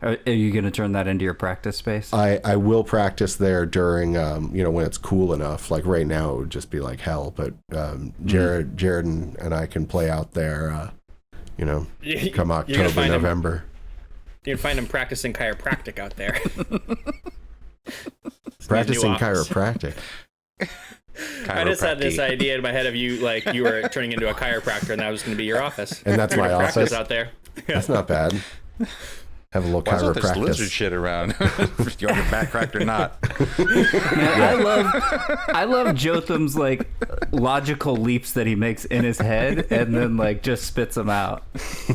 Are you going to turn that into your practice space? I will practice there during when it's cool enough. Like right now it would just be like hell, but Jared and I can play out there come You're gonna October, find him- November. You can find him practicing chiropractic out there. Practicing new office. chiropractic. I just had this Chiropractic. idea in my head of you, like you were turning into a chiropractor, and that was going to be your office. And that's You're my gonna practice office? out there. That's not bad. Have a little Why is all this lizard chiropractic. shit around? You want your back cracked or not? Man, I love Jotham's like logical leaps that he makes in his head and then like just spits them out.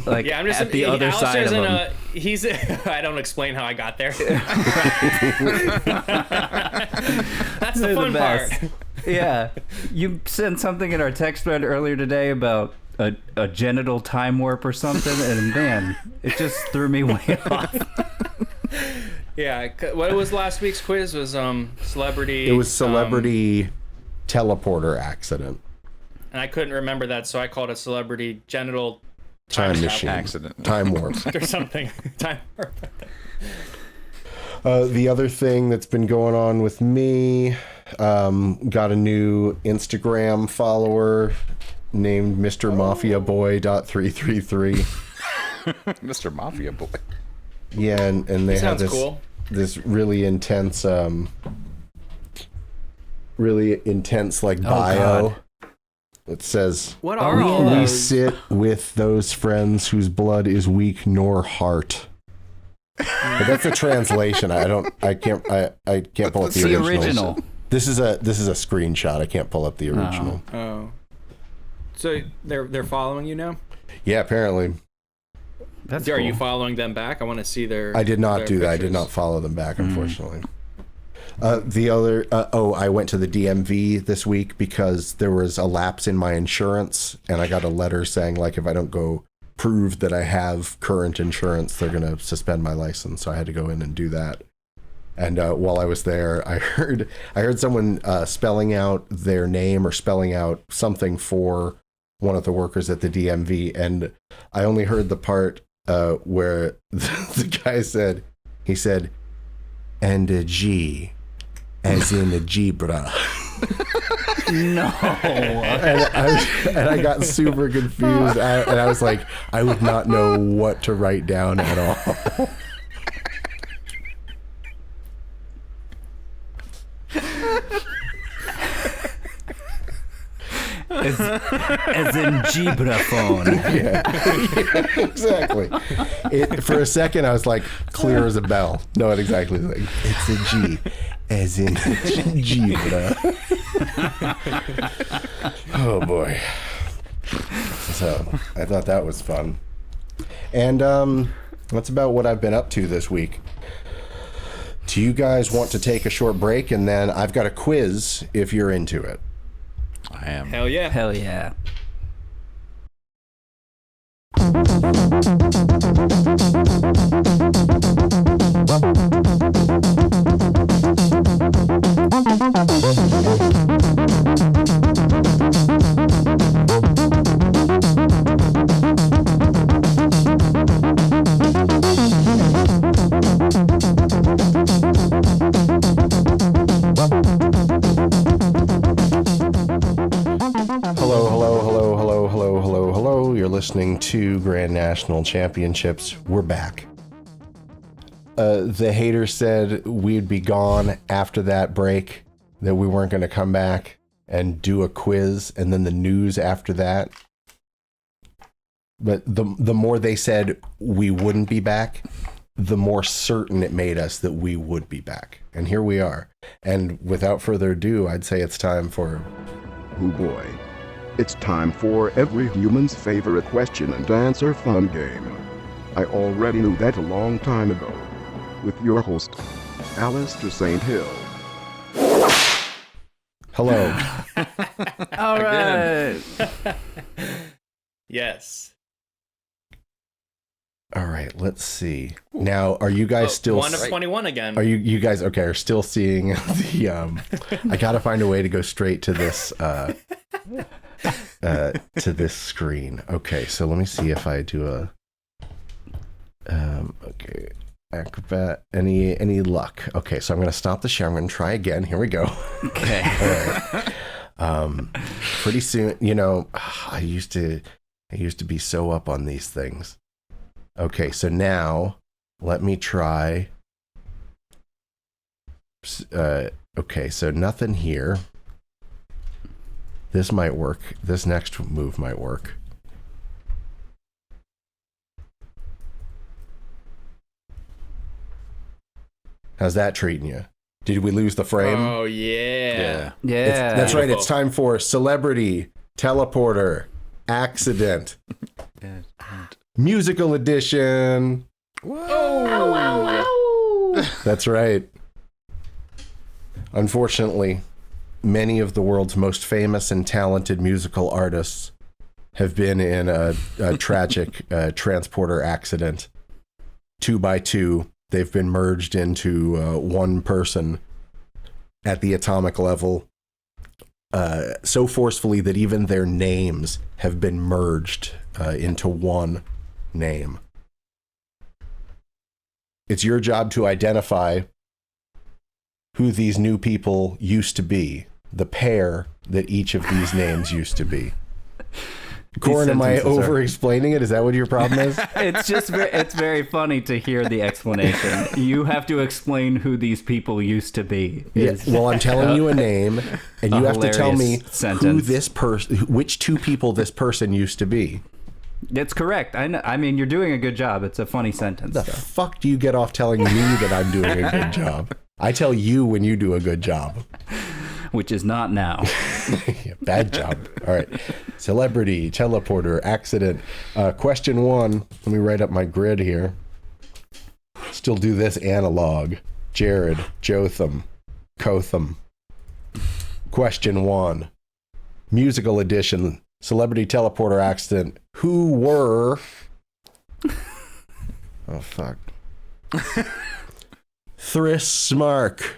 Like Yeah, I'm just at the other side of him. He's. I don't explain how I got there. That's the They're fun part. Yeah, you sent something in our text thread earlier today about a genital time warp or something, and man, it just threw me way off. Yeah, what was last week's quiz? Was celebrity. It was celebrity teleporter accident. And I couldn't remember that, so I called it celebrity genital Time travel machine. Accident. Time warp. or something. Time warp. The other thing that's been going on with me, got a new Instagram follower named Mr. Mafia Boy.333. Mr. Mafia Boy. Yeah, and they have Sounds this cool. this really intense like bio. It says, What are all "We those? sit with those friends whose blood is weak nor heart." But that's a translation. I can't pull up It's the original. original. This is a screenshot. I can't pull up the original. Oh. So they're following you now? Yeah, apparently. That's Are cool. you following them back? I want to see their. I did not their do that. I did pictures. not follow them back, unfortunately. The other, I went to the DMV this week because there was a lapse in my insurance, and I got a letter saying, like, if I don't go prove that I have current insurance, they're going to suspend my license. So I had to go in and do that. And while I was there, I heard someone spelling out their name or spelling out something for one of the workers at the DMV, and I only heard the part where the guy said, and a G, as in a Gebra. No. and I got super confused, and I was like, I would not know what to write down at all. As in Gibraphone. Yeah, exactly. For a second, I was like, clear as a bell. No, it exactly. Like, it's a G, as in Gebra. Oh boy. So I thought that was fun, and that's about what I've been up to this week. Do you guys want to take a short break, and then I've got a quiz if you're into it? I am. Hell yeah. Hell yeah. listening to Grand National Championships. We're back. The hater said we'd be gone after that break, that we weren't going to come back and do a quiz, and then the news after that. But the more they said we wouldn't be back, the more certain it made us that we would be back. And here we are. And without further ado, I'd say it's time for... Oh boy. It's time for every human's favorite question and answer fun game. I already knew that a long time ago. With your host, Alistair St. Hill. Hello. All right. Yes. All right, let's see. Now, are you guys still... 1 of 21 again. Are you guys okay? Are still seeing the? I gotta find a way to go straight to this to this screen. Okay, so let me see if I do a. Okay, Acrobat. Any luck? Okay, so I'm gonna stop the share. I'm gonna try again. Here we go. Okay. All right. Pretty soon, I used to be so up on these things. Okay, so now let me try. Okay, so nothing here. This might work. This next move might work. How's that treating you? Did we lose the frame? Oh, yeah. Yeah. That's right. It's time for Celebrity Teleporter Accident. Musical edition. That's right. Unfortunately, many of the world's most famous and talented musical artists have been in a tragic transporter accident. 2 by 2, they've been merged into one person at the atomic level, so forcefully that even their names have been merged into one name. It's your job to identify who these new people used to be, the pair that each of these names used to be. Corin, am I over-explaining it? Is that what your problem is? It's just it's very funny to hear the explanation. You have to explain who these people used to be. Yes. Well, I'm telling you a name, and you have to tell me who which two people this person used to be. It's correct. I mean, you're doing a good job. It's a funny sentence. The fuck do you get off telling me that I'm doing a good job? I tell you when you do a good job. Which is not now. Yeah, bad job. All right. Celebrity, teleporter, accident. Question 1. Let me write up my grid here. Still do this analog. Jared, Jotham, Kotham. Question 1. Musical edition. Celebrity teleporter accident. Who were... Oh, fuck. Tris Mark.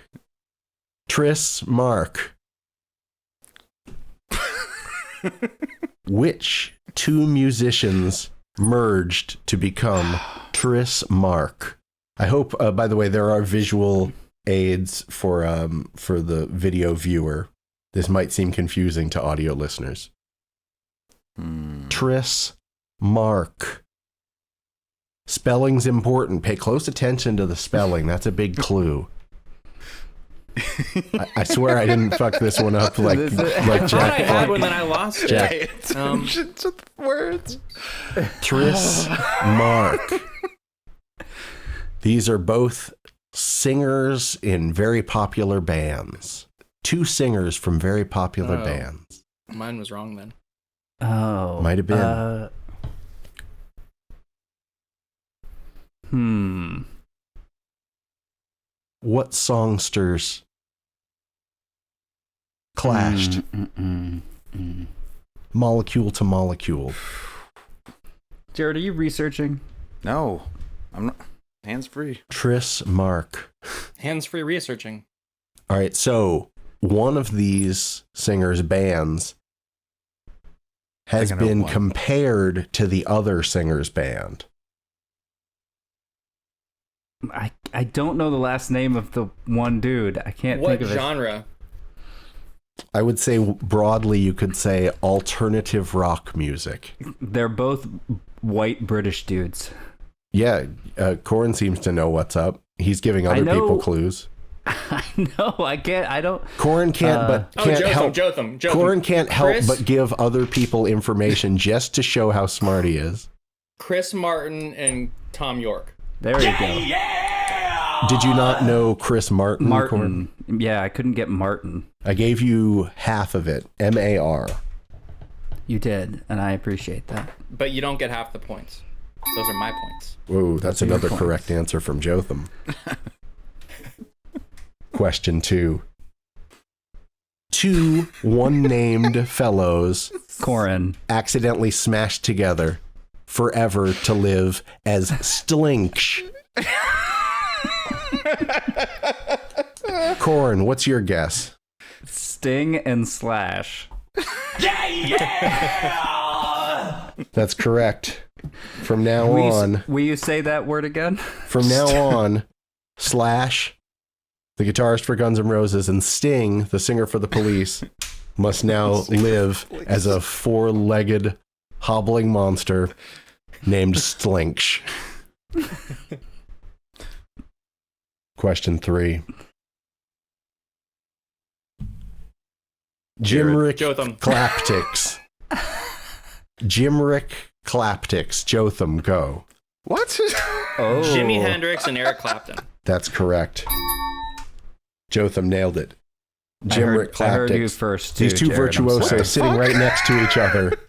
Which two musicians merged to become Tris Mark? I hope, by the way, there are visual aids for the video viewer. This might seem confusing to audio listeners. Tris Mark. Spelling's important. Pay close attention to the spelling. That's a big clue. I swear I didn't fuck this one up like Jack. I had one that I lost. Jack. Words. Tris Mark. These are both singers in very popular bands. Two singers from very popular bands. Mine was wrong then. Oh. Might have been. What songsters clashed? Molecule to molecule. Jared, are you researching? No, I'm not. Hands free. Tris Mark. Hands-free researching. All right, so one of these singers' bands has been compared to the other singer's band. I don't know the last name of the one dude. I can't What think of genre? I would say broadly, you could say alternative rock music. They're both white British dudes. Yeah, Corin seems to know what's up. He's giving other people clues. I know. I don't. Corin can't help. Jotham. Corin can't help Chris? but give other people information just to show how smart he is. Chris Martin and Tom York. There you go. Did you not know Chris Martin? Martin. Corin? Yeah, I couldn't get Martin. I gave you half of it. MAR. You did, and I appreciate that. But you don't get half the points. Those are my points. Whoa, that's are your another points. correct answer from Jotham. Question 2. 2 one-named fellows Corin. accidentally smashed together forever to live as Slinks. Corin, what's your guess? Sting and Slash. That's correct. From now on, Will you say that word again? Slash, the guitarist for Guns N' Roses, and Sting, the singer for the Police, must now live as a 4-legged hobbling monster named Slinks. Question 3. Jimrick Jotham. Claptics. Jimrick Claptics. Jotham, go. What? Oh. Jimi Hendrix and Eric Clapton. That's correct. Jotham nailed it. Jimrick I heard you Claptics. first, too, These two Jared, I'm virtuosos sorry. sitting right next to each other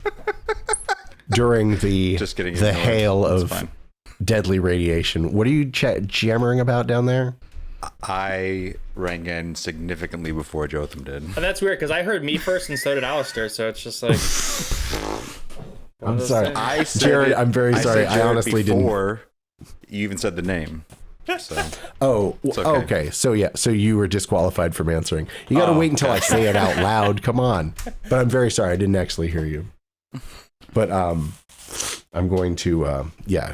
during the Just getting the ignored. hail That's of fine. deadly radiation. What are you jammering about down there? I rang in significantly before Jotham did. And that's weird because I heard me first and so did Alistair. So it's just like. I'm sorry. I said Jared, it- I'm very said sorry. I Jared honestly didn't. before you even said the name. So Oh, It's okay. okay. So yeah, so you were disqualified from answering. You got to Oh, wait until I say it out loud. Come on. But I'm very sorry. I didn't actually hear you. But I'm going to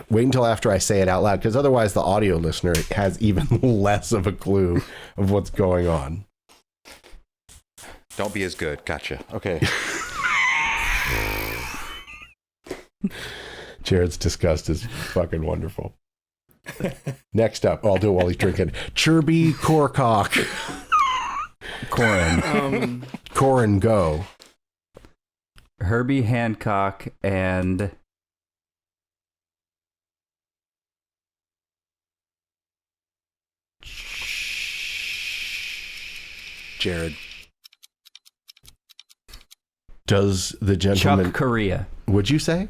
wait until after I say it out loud because otherwise the audio listener has even less of a clue of what's going on. don't be as good. Gotcha. Okay. Jared's disgust is fucking wonderful. Next up, I'll do it while he's drinking. Chirby Corcock. Corin. Corin, go. Herbie Hancock and Jared. Does the gentleman... Chuck Corea. Would you say?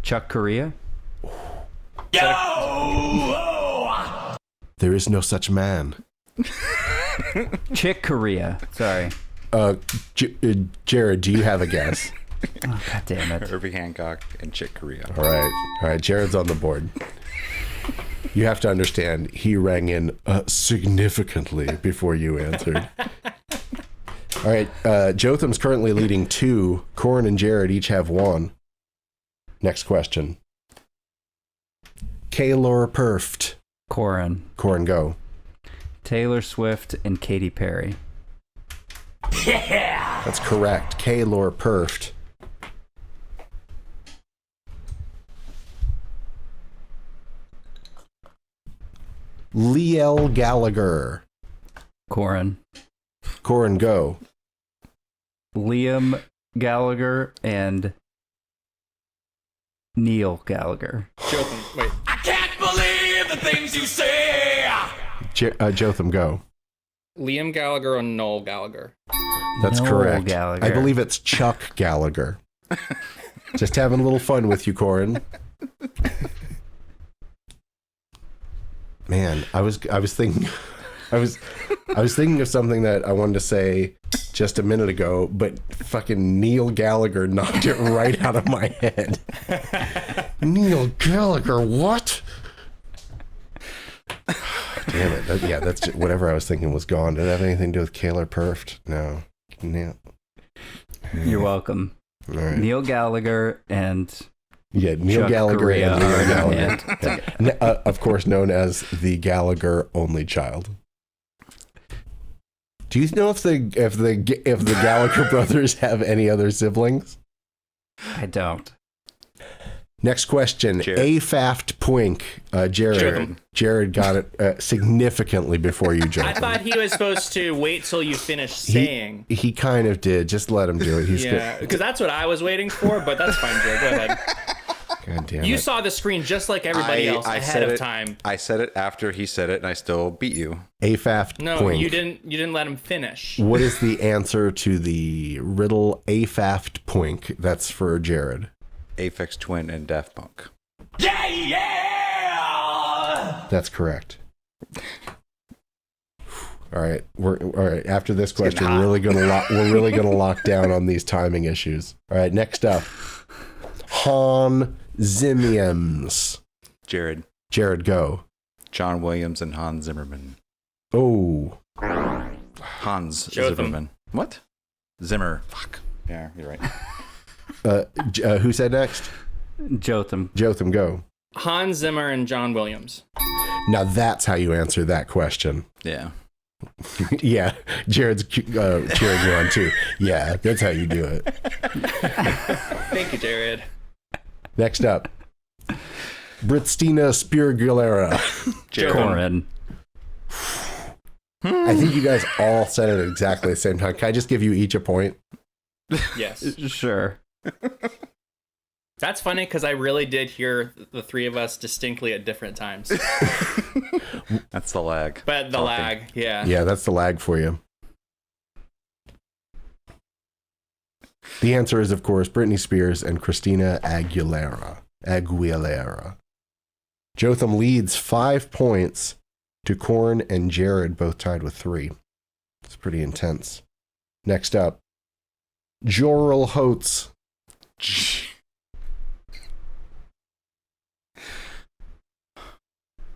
Chuck Corea? There is no such man. Chick Corea. Sorry. Jared, do you have a guess? Oh, God damn it. Herbie Hancock and Chick Corea. All right. Jared's on the board. You have to understand, he rang in significantly before you answered. All right. Jotham's currently leading 2. Corin and Jared each have 1. Next question. Kaylor Perft. Corin. Corin, go. Taylor Swift and Katy Perry. That's correct. Kaylor Perft. Liel Gallagher. Corin. Corin, go. Liam Gallagher and Neil Gallagher. Jotham. Wait. Jotham, go. Liam Gallagher and Noel Gallagher. That's Noel correct. Gallagher. I believe it's Chuck Gallagher. Just having a little fun with you, Corin. Man, I was thinking of something that I wanted to say just a minute ago, but fucking Neil Gallagher knocked it right out of my head. Neil Gallagher, what? Damn it. That's just, whatever I was thinking was gone. Did it have anything to do with Kaylor Perft? No. You're welcome. All right. Neil Gallagher and Yeah, Neil Chuck Gallagher Corea and Leo are Gallagher. Yeah. Of course, known as the Gallagher only child. Do you know if the Gallagher brothers have any other siblings? I don't. Next question. Jared. Afaft Poink. Jared. Jared got it significantly before you, I Jonathan. thought he was supposed to wait till you finished saying. He kind of did. Just let him do it. He's Yeah, because that's what I was waiting for, but that's fine, Jared. Go ahead. God damn You it. saw the screen just like everybody else ahead said of it, time. I said it after he said it, and I still beat you. Afaft No, Poink. you didn't let him finish. What is the answer to the riddle Afaft Poink? That's for Jared. Aphex Twin and Daft Punk. That's correct. All right, all right. After this question, we're really gonna lock down on these timing issues. All right, next up, Han Zimmermans. Jared. Jared, go. John Williams and Hans Zimmerman. Oh, Hans Jotham. Zimmerman. What? Zimmer. Fuck. Yeah, you're right. who said next? Jotham. Jotham, go. Hans Zimmer and John Williams. Now that's how you answer that question. Yeah. Yeah, Jared's cheering you on too. Yeah, that's how you do it. Thank you, Jared. Next up, Brittstina Spurgulera. Corin. I think you guys all said it at exactly the same time. Can I just give you each a point? Yes. Sure. That's funny because I really did hear the three of us distinctly at different times. That's the lag. But the Talking. lag, yeah. Yeah, that's the lag for you. The answer is, of course, Britney Spears and Christina Aguilera. Jotham leads 5 points to Korn and Jared, both tied with 3. It's pretty intense. Next up, Jorel Holtz.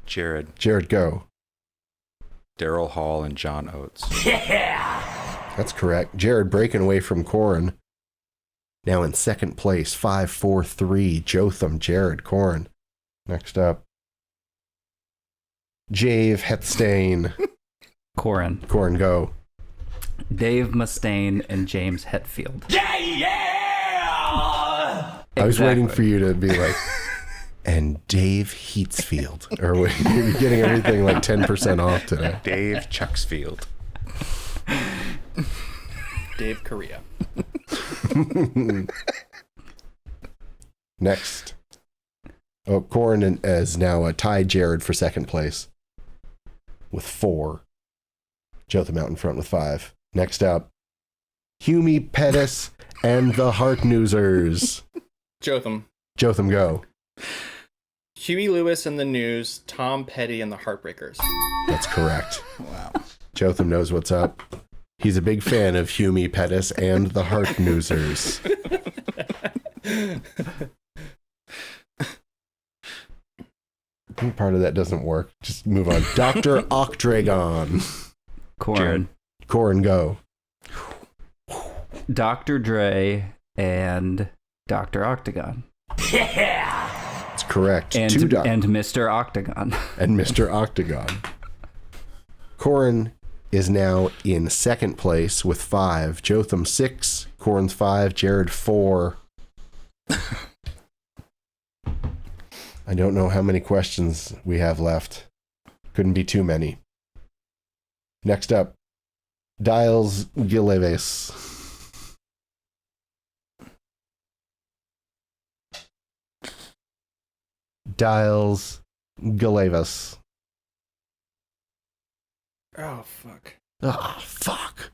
Jared, go. Daryl Hall and John Oates. That's correct. Jared breaking away from Korn. Now in second place, 5-4-3. Jotham, Jared, Korn. Next up, Jave Hetstein. Corin. Korn, go. Dave Mustaine and James Hetfield. I was waiting for you to be like, and Dave Heatsfield. Or you're getting everything like 10% off today. Dave Chucksfield. Dave Correa. Next. Oh, Korn is now tied Jared for second place with 4. Jotham out in front with 5. Next up, Hughie Pettis and the Heart Newsers. Jotham. Jotham, go. Huey Lewis and the News, Tom Petty and the Heartbreakers. That's correct. Wow. Jotham knows what's up. He's a big fan of Hughie Pettis and the Heart Newsers. Part of that doesn't work. Just move on. Dr. Octagon. Corin. Korn, go. Dr. Dre and Dr. Octagon. That's correct. And, Two doc- and Mr. Octagon. and Mr. Octagon. Korn is now in second place with 5. Jotham 6, Korn's 5, Jared 4. I don't know how many questions we have left. Couldn't be too many. Next up, Dials Gileves. Dials Gileves. Oh, fuck. Ah, fuck.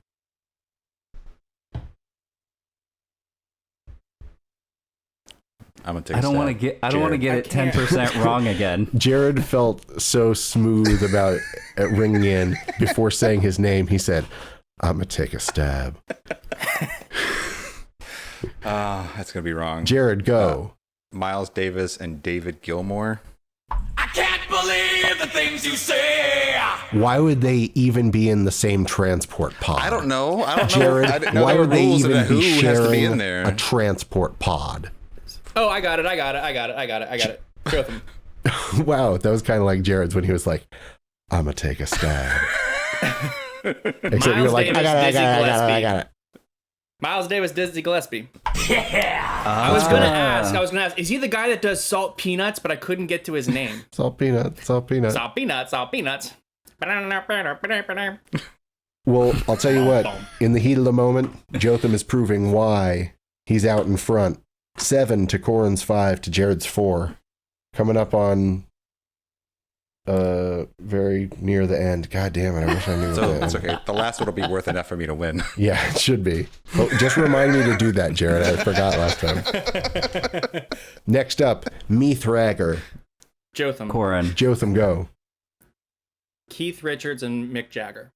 I'm gonna take. I don't want to get. I don't want to get it 10% wrong again. Jared felt so smooth about it ringing in. Before saying his name, he said, I'm going to take a stab. That's gonna be wrong. Jared, go. Miles Davis and David Gilmour. Why would they even be in the same transport pod? I don't know. I don't Jared, know. I didn't know why there were would they rules even about who be has to be sharing in there. a transport pod? Oh, I got it. Jotham. Wow, that was kind of like Jared's when he was like, I'm going to take a stab. Except you're like, Davis, I got Dizzy Gillespie. it. Miles Davis, Dizzy Gillespie. I was gonna ask. Is he the guy that does Salt Peanuts? But I couldn't get to his name. Salt peanut. Salt Peanuts. Well, I'll tell you what. In the heat of the moment, Jotham is proving why he's out in front. 7 to Corin's 5 to Jared's 4. Coming up on very near the end. God damn it, I wish I knew So that. it's okay. The last one will be worth enough for me to win. Yeah, it should be. Oh, just remind me to do that, Jared. I forgot last time. Next up, Meathrager. Jotham. Corin. Jotham, go. Keith Richards and Mick Jagger.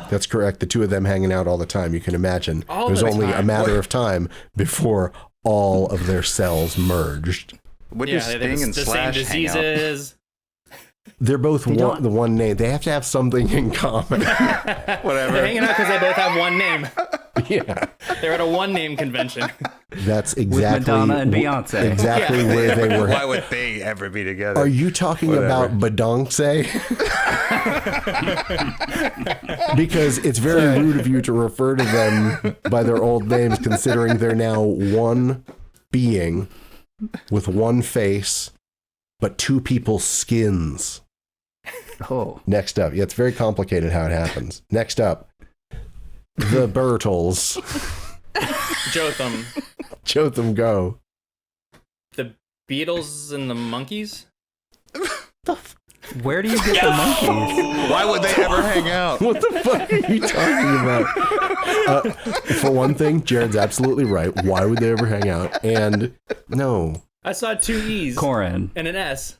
That's correct. The two of them hanging out all the time. You can imagine. All It was the only a time. matter of time before all of their cells merged. Would you they have Sting and the same Slash hang out? diseases. They're both the one name. They have to have something in common. Whatever. They're hanging out because they both have one name. Yeah. They're at a one name convention. That's With exactly Madonna and Beyonce. Exactly where they were. Why would they ever be together? Are you talking about Badonce? Because it's very rude of you to refer to them by their old names, considering they're now one being with one face, but two people's skins. Oh. Next up. Yeah, it's very complicated how it happens. Next up, the Bertles. Jotham. Jotham, go. The Beatles and the Monkeys? Where do you get the monkeys? Why would they ever hang out? What the fuck are you talking about? For one thing, Jared's absolutely right. Why would they ever hang out? And no. I saw 2 E's Corin. and an S.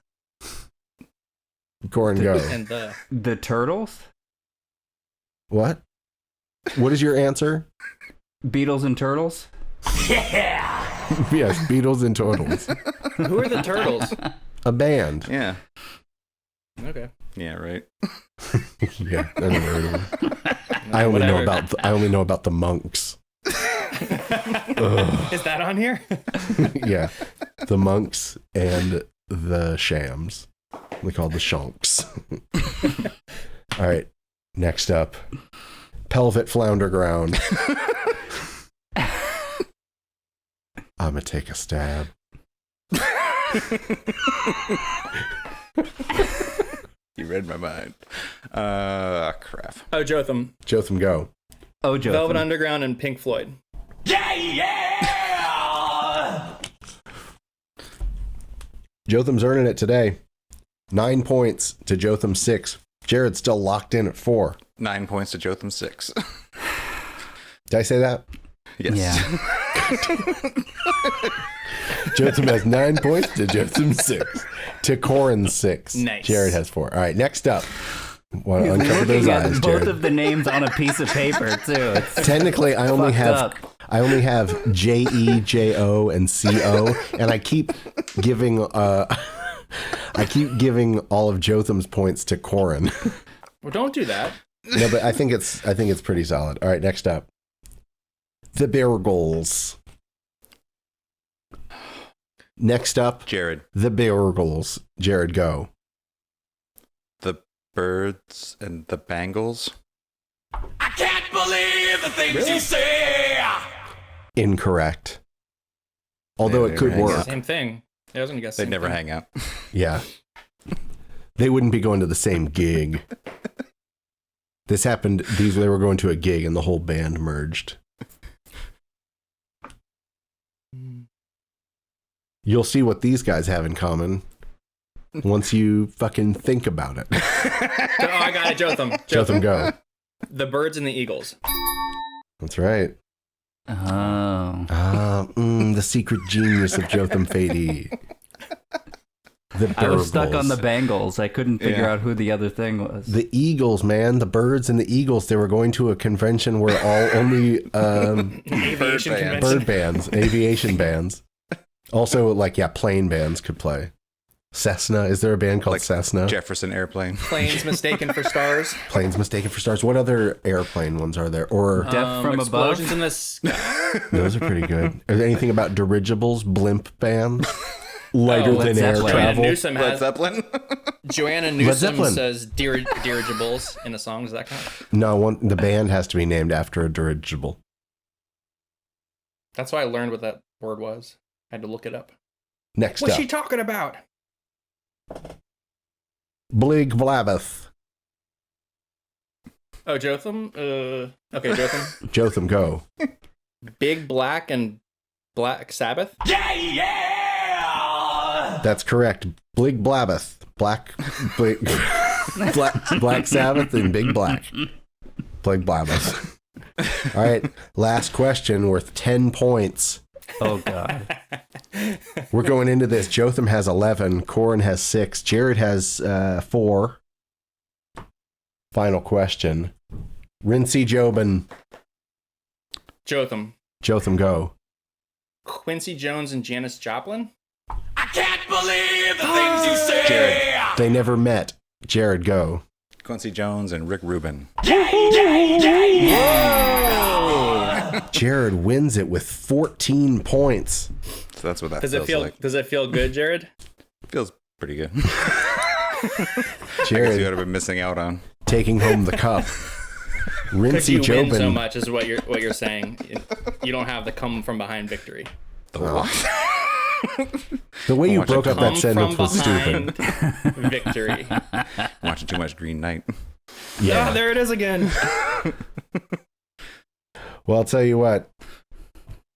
Corin, go. And The Turtles? What? What is your answer? Beatles and Turtles? Yes, Beatles and Turtles. who are the Turtles? A band. Yeah. Okay. Yeah, right. Yeah, I never heard of them. I only know about the Monks. Is that on here? Yeah, the Monks and the Shams. They called the Shonks. All right, next up, Pelvet Flounder Ground. I'm gonna take a stab. You read my mind. Crap. Oh, Jotham. Jotham, go. Oh, Jotham. Velvet Underground and Pink Floyd. Jotham's earning it today. 9 points to Jotham 6. Jared's still locked in at 4. 9 points to Jotham 6. Did I say that? Yes. Yeah. Jotham has 9 points to Jotham 6. To Corin 6. Nice. Jared has 4. All right, next up. Want to He's uncover those looking at eyes, both Jared. of the names on a piece of paper, too. It's Technically, I only fucked have up. JEJO and CO, and I keep giving all of Jotham's points to Corin. Well, don't do that. No, but I think it's pretty solid. All right, next up, the Beargles. Next up, Jared. the Beargles. Jared, go. The Birds and the Bangles. Incorrect. Although They it could never hang work. out. Same thing. I was gonna guess. They'd same never thing. hang out. Yeah. They wouldn't be going to the same gig. This happened, they were going to a gig and the whole band merged. You'll see what these guys have in common once you fucking think about it. Oh, I got it. Jotham. Jotham, go. The Birds and the Eagles. That's right. Oh. The secret genius of Jotham Fady. The I was stuck Beargles. on the Bengals. I couldn't figure Yeah. out who the other thing was. The Eagles, man. The Birds and the Eagles. They were going to a convention where Aviation band. convention. bird bands, aviation bands. Also, plane bands could play. Cessna. Is there a band called Like Cessna? Jefferson Airplane. Planes mistaken for stars. Planes Mistaken for Stars. What other airplane ones are there? Or Death from Explosions above. in the sky. those are pretty good. Is there anything about dirigibles, blimp bands? lighter Led than air Zeppelin. travel. Newsom Led has Zeppelin. Joanna Zeppelin. Newsom says dirigibles in a song. Does that count? No, the band has to be named after a dirigible. That's why I learned what that word was. I had to look it up. Next What's up, she talking about? Blig Blabeth. Oh, Jotham. Okay, Jotham. Jotham, go. Big Black and Black Sabbath. That's correct. Blig Blabeth. Black Sabbath and Big Black. Blig Blabeth. All right, last question worth 10 points. Oh God. We're going into this. Jotham has 11. Corin has 6. Jared has 4. Final question. Rincy Jobin. Jotham. Jotham, go. Quincy Jones and Janis Joplin. Jared. They never met. Jared, go. Quincy Jones and Rick Rubin. Jared wins it with 14 points. So that's what that Does feels it feel? like. Does it feel good, Jared? Feels pretty good. I guess you would Jared have been missing out on. taking home the cup. Because you Rincy win so Jobin. much is what you're saying. You don't have the come from behind victory. The what? The way you Watch it broke up that Come sentence from was stupid. behind victory. Watching too much Green Knight. Yeah. Ah, there it is again. Well, I'll tell you what.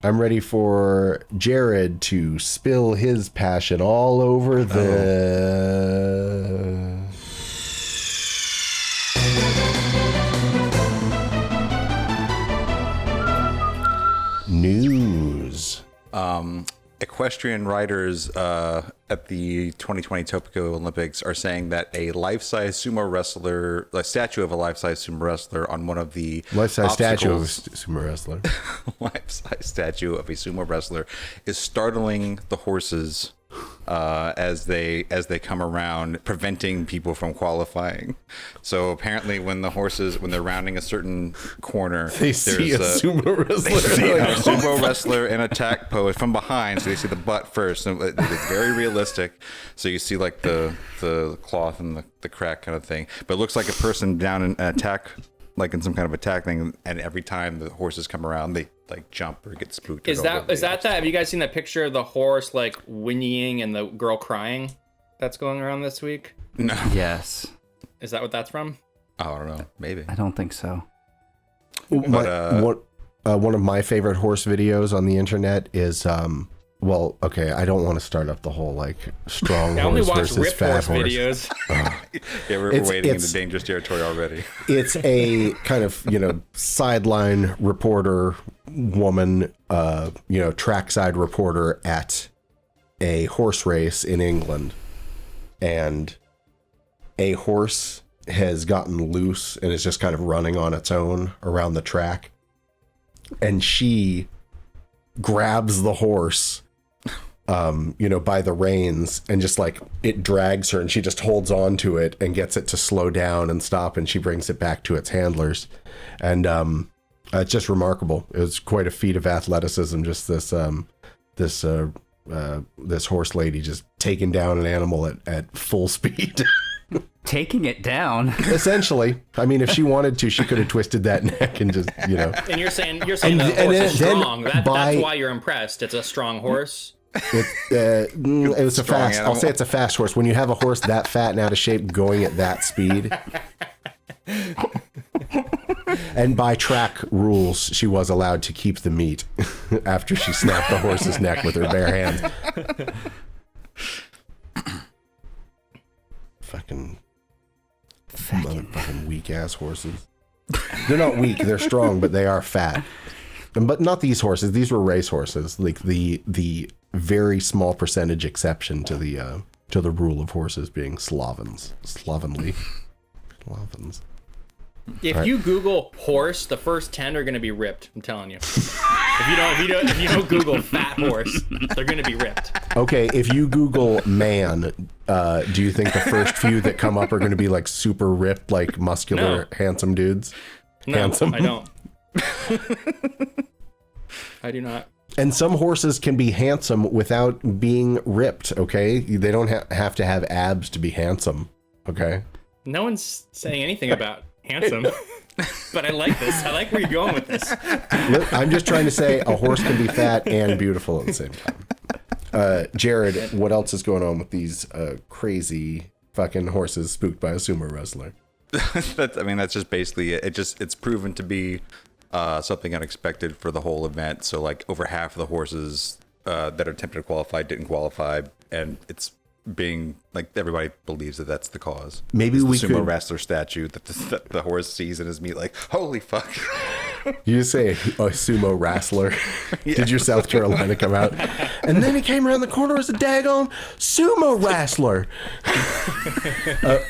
I'm ready for Jared to spill his passion all over the news. Equestrian riders at the 2020 Tokyo Olympics are saying that a life-size sumo wrestler, a statue of a life-size sumo wrestler on one of the Life-size statue of a obstacles- sumo wrestler. life-size statue of a sumo wrestler is startling the horses as they come around, preventing people from qualifying. So apparently, when they're rounding a certain corner, They see a there's sumo wrestler. they see They're a like, sumo wrestler in attack pose from behind, so they see the butt first, and it's very realistic. So you see like the cloth and the crack kind of thing, but it looks like a person down in an attack, like in some kind of attack thing. And every time the horses come around, they like jump or get spooked. Is that that? Have you guys seen that picture of the horse like whinnying and the girl crying? That's going around this week. No, Yes. Is that what that's from? I don't know. Maybe. I don't think so. one of my favorite horse videos on the internet is well, okay, I don't want to start up the whole like strong I only horse watch versus rip fat horse horse. videos. Yeah, we're It's- wading into it's- dangerous territory already. It's a kind of, sideline reporter woman, trackside reporter at a horse race in England. And a horse has gotten loose and is just kind of running on its own around the track. And she grabs the horse, by the reins, and just like it drags her, and she just holds on to it and gets it to slow down and stop, and she brings it back to its handlers. And it's just remarkable. It was quite a feat of athleticism, just this horse lady just taking down an animal at full speed. Taking it down. Essentially, I mean, if she wanted to, she could have twisted that neck and just, And you're saying And- the and horse is then strong. That's why you're impressed. It's a strong horse. it was a Strong fast. animal. I'll say it's a fast horse. When you have a horse that fat and out of shape going at that speed, and by track rules, she was allowed to keep the meat after she snapped the horse's neck with her bare hands. Fucking motherfucking weak ass horses. They're not weak. They're strong, but they are fat. But not these horses. These were race horses. Like the very small percentage exception to the rule of horses being slovenly. Slovens. If you Google horse, the first 10 are going to be ripped. I'm telling you. If you don't Google fat horse, they're going to be ripped. Okay, if you Google man, do you think the first few that come up are going to be like super ripped, like muscular, handsome dudes? No, Handsome. I don't. I do not. And some horses can be handsome without being ripped, okay? They don't have to have abs to be handsome, okay? No one's saying anything about handsome, but I like this. I like where you're going with this. Look, I'm just trying to say a horse can be fat and beautiful at the same time. Jared, what else is going on with these crazy fucking horses spooked by a sumo wrestler? That's just basically it. It's proven to be something unexpected for the whole event. So like over half of the horses that attempted to qualify didn't qualify, and it's being like everybody believes that that's the cause. Maybe it's we the sumo could wrestler statue that the horse sees in his meat, like holy fuck. You say a sumo wrestler. Did your South Carolina come out? And then he came around the corner as a daggone sumo wrestler.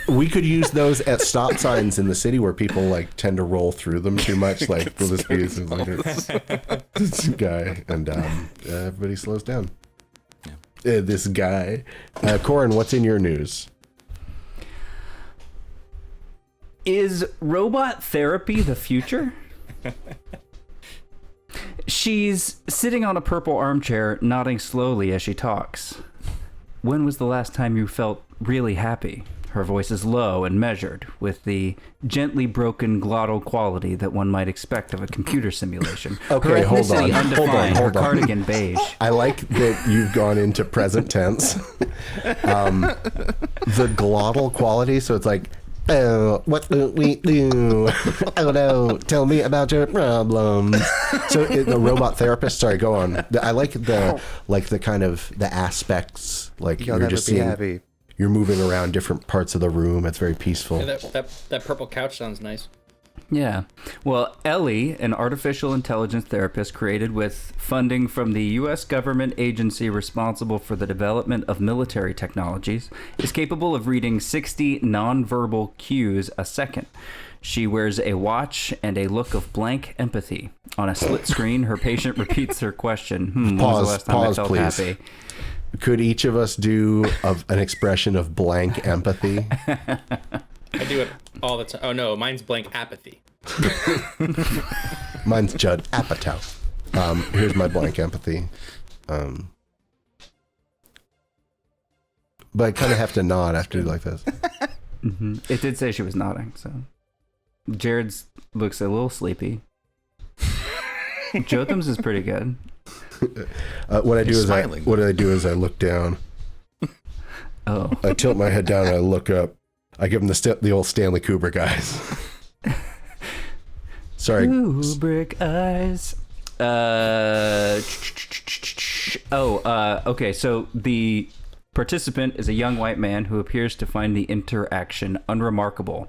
We could use those at stop signs in the city where people like tend to roll through them too much. Like, will this be this guy? And everybody slows down. This guy. Corin, what's in your news? Is robot therapy the future? She's sitting on a purple armchair, nodding slowly as she talks. When was the last time you felt really happy? Her voice is low and measured, with the gently broken glottal quality that one might expect of a computer simulation. Okay, her hold on, ethnicity undefined, hold her on. cardigan beige. I like that you've gone into present tense. The glottal quality, so it's like, oh, what do we do? Oh no, tell me about your problems. So the robot therapist, sorry, go on. I like the kind of the aspects, like You'll you're never just be seeing, happy. you're moving around different parts of the room. It's very peaceful. Yeah, that purple couch sounds nice. Yeah. Well, Ellie, an artificial intelligence therapist created with funding from the U.S. government agency responsible for the development of military technologies, is capable of reading 60 nonverbal cues a second. She wears a watch and a look of blank empathy. On a split screen, her patient repeats her question. When was the last time I felt please. happy? Could each of us do an expression of blank empathy? I do it all the time. Oh no, mine's blank apathy. Mine's Judd Apatow. Here's my blank empathy. But I kind of have to nod after you like this. Mm-hmm. It did say she was nodding, so. Jared's looks a little sleepy. Jotham's is pretty good. What I do He's is smiling. what I do is I look down. Oh. I tilt my head down and I look up. I give him the old Stanley Kubrick eyes. Sorry. Kubrick eyes. Okay, so the participant is a young white man who appears to find the interaction unremarkable.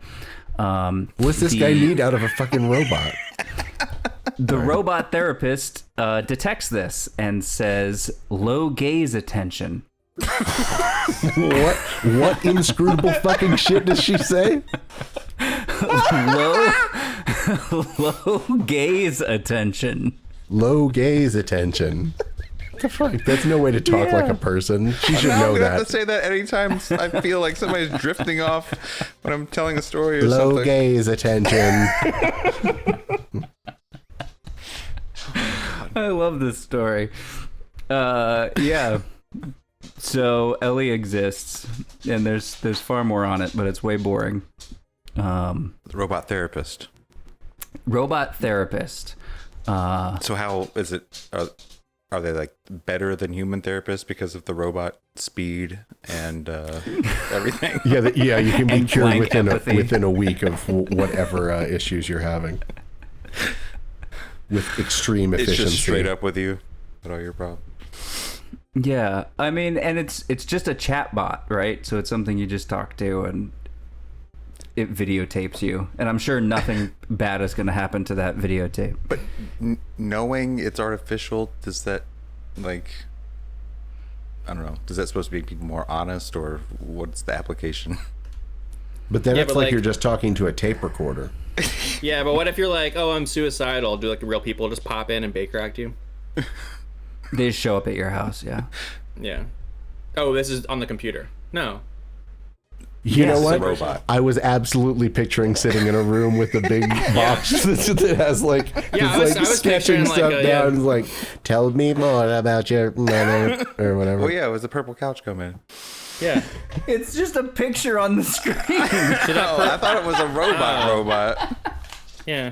What's this guy need out of a fucking robot? The robot therapist detects this and says, low gaze attention. What inscrutable fucking shit does she say? Low gaze attention. Low gaze attention. What the fuck? That's no way to talk like a person. She should I'm know gonna have that. to say that anytime I feel like somebody's drifting off when I'm telling a story or Low something. gaze attention. I love this story. Yeah. So Ellie exists, and there's far more on it, but it's way boring. Robot therapist. Robot therapist. So how is it? Are they like better than human therapists because of the robot speed and everything? Yeah, you can be And cured blank empathy. within a week of whatever issues you're having. With extreme It's efficiency. just straight up with you. What are your problems? Yeah, I mean, and it's just a chat bot, right? So it's something you just talk to, and it videotapes you. And I'm sure nothing bad is going to happen to that videotape. But knowing it's artificial, does that like? I don't know. Does that supposed to make people more honest, or what's the application? But then Yeah, it's but like you're like- just talking to a tape recorder. Yeah, but what if you're like, oh, I'm suicidal? Do like real people just pop in and Baker act you? They just show up at your house, yeah. Yeah. Oh, this is on the computer. No. You know Yes. what? Robot. I was absolutely picturing sitting in a room with a big box that has like, Yeah, just, I was picturing, like, stuff a- down. It's like, tell me more about your mother or whatever. Oh yeah, it was the purple couch coming. Yeah. It's just a picture on the screen. Oh, I thought it was a robot. Yeah.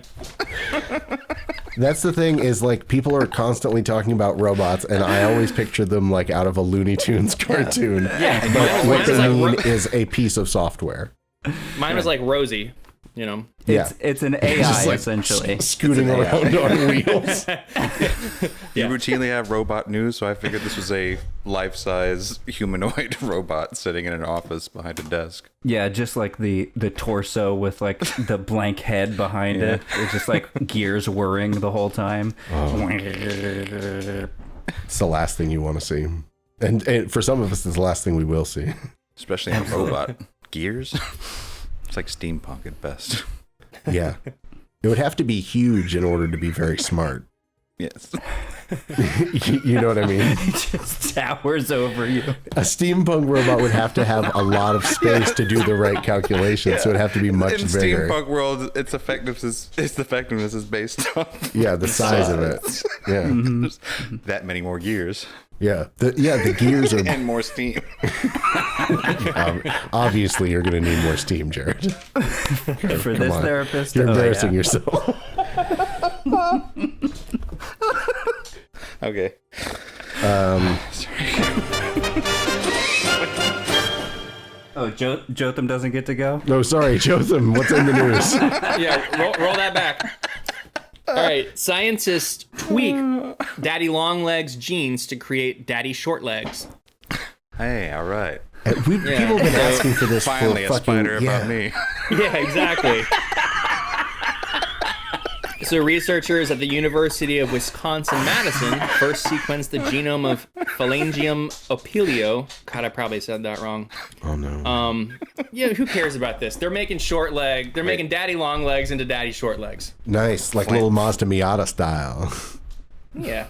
That's the thing is like people are constantly talking about robots, and I always picture them like out of a Looney Tunes cartoon. Yeah. But what Mine they was like mean is a piece of software. Mine was like Rosie, you know. It's an AI Just, like, essentially. Scooting around on wheels. You routinely have robot news, so I figured this was a life-size humanoid robot sitting in an office behind a desk. Yeah, just like the torso with like the blank head behind it. It's just like gears whirring the whole time. It's the last thing you want to see. And for some of us, it's the last thing we will see. Especially in a robot. Gears? It's like steampunk at best. Yeah. It would have to be huge in order to be very smart. Yes. You know what I mean? It just towers over you. A steampunk robot would have to have a lot of space to do the right calculations, so it'd have to be much In bigger. steampunk world, its effectiveness is based on Yeah, the size of it. Yeah. there's that many more gears Yeah. The gears are and more steam. obviously you're going to need more steam, Jared. For this on. therapist. You're Oh, embarrassing yeah. yourself. Okay. Oh, Jotham doesn't get to go? No, sorry, Jotham. What's in the news? Yeah, roll that back. All right, scientists tweak daddy long legs genes to create daddy short legs. Hey, all right. People have been asking for this Finally, for a fucking spider about me. Yeah, exactly. So researchers at the University of Wisconsin-Madison first sequenced the genome of Phalangium opilio. God, I probably said that wrong. Oh no. Yeah, who cares about this? They're making making daddy long legs into daddy short legs. Nice, like little Mazda Miata style. Yeah.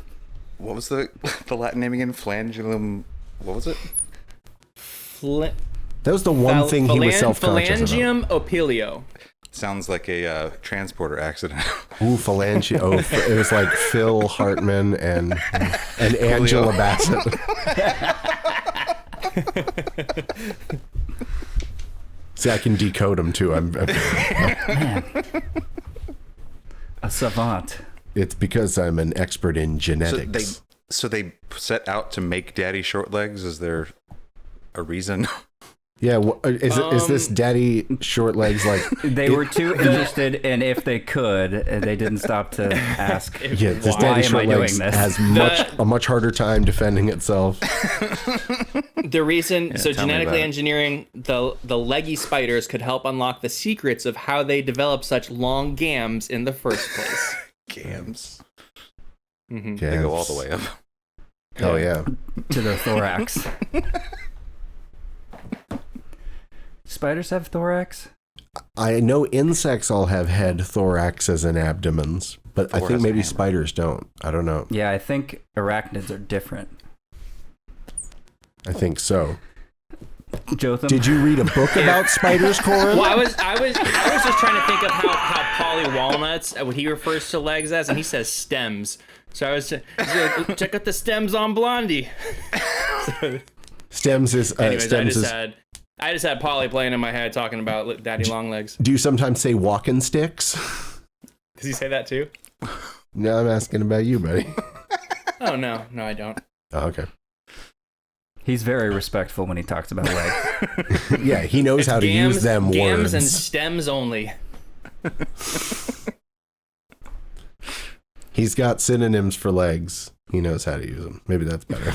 What was the Latin name again? Flangellum. What was it? That was the one thing he was self-conscious about. Phalangium opilio. Sounds like a transporter accident. Ooh, phalange. Oh, it was like Phil Hartman and Angela Bassett. See, I can decode them too. A savant. It's because I'm an expert in genetics. So they set out to make daddy short legs. Is there a reason? Yeah, is this daddy short legs like? They were too interested in if they could, and they didn't stop to ask. Yeah, this Why daddy am short I doing legs this? has a much harder time defending itself. The reason, tell me genetically about it. engineering the leggy spiders could help unlock the secrets of how they develop such long gams in the first place. Gams. Mhm. They go all the way up. Hell yeah. To their thorax. Spiders have thorax? I know insects all have head, thoraxes, and abdomens, but I think Thorax maybe and spiders don't. I don't know. Yeah, I think arachnids are different. I think so. Jotham? Did you read a book about spiders, Corin? Well, I was just trying to think of how Polly Walnuts, what he refers to legs as, and he says stems. So I was like, check out the stems on Blondie. Stems is Anyways, stems is. I just had Polly playing in my head talking about daddy long legs. Do you sometimes say walking sticks? Does he say that too? No, I'm asking about you, buddy. Oh no, I don't. Oh, okay. He's very respectful when he talks about legs. Yeah, he knows how to use them gams words. and stems only. He's got synonyms for legs. He knows how to use them. Maybe that's better.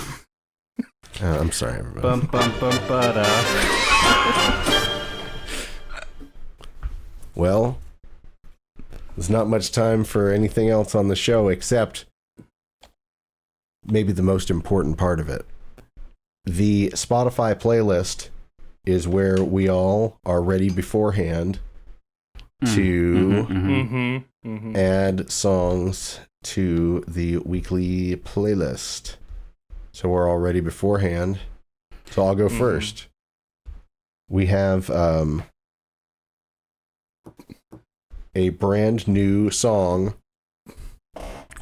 I'm sorry, everybody. Bum, bum, bum, ba-da. Well, there's not much time for anything else on the show except maybe the most important part of it. The Spotify playlist is where we all are ready beforehand to Mm-hmm. add songs to the weekly playlist. So we're all ready beforehand. So I'll go first. we have a brand new song.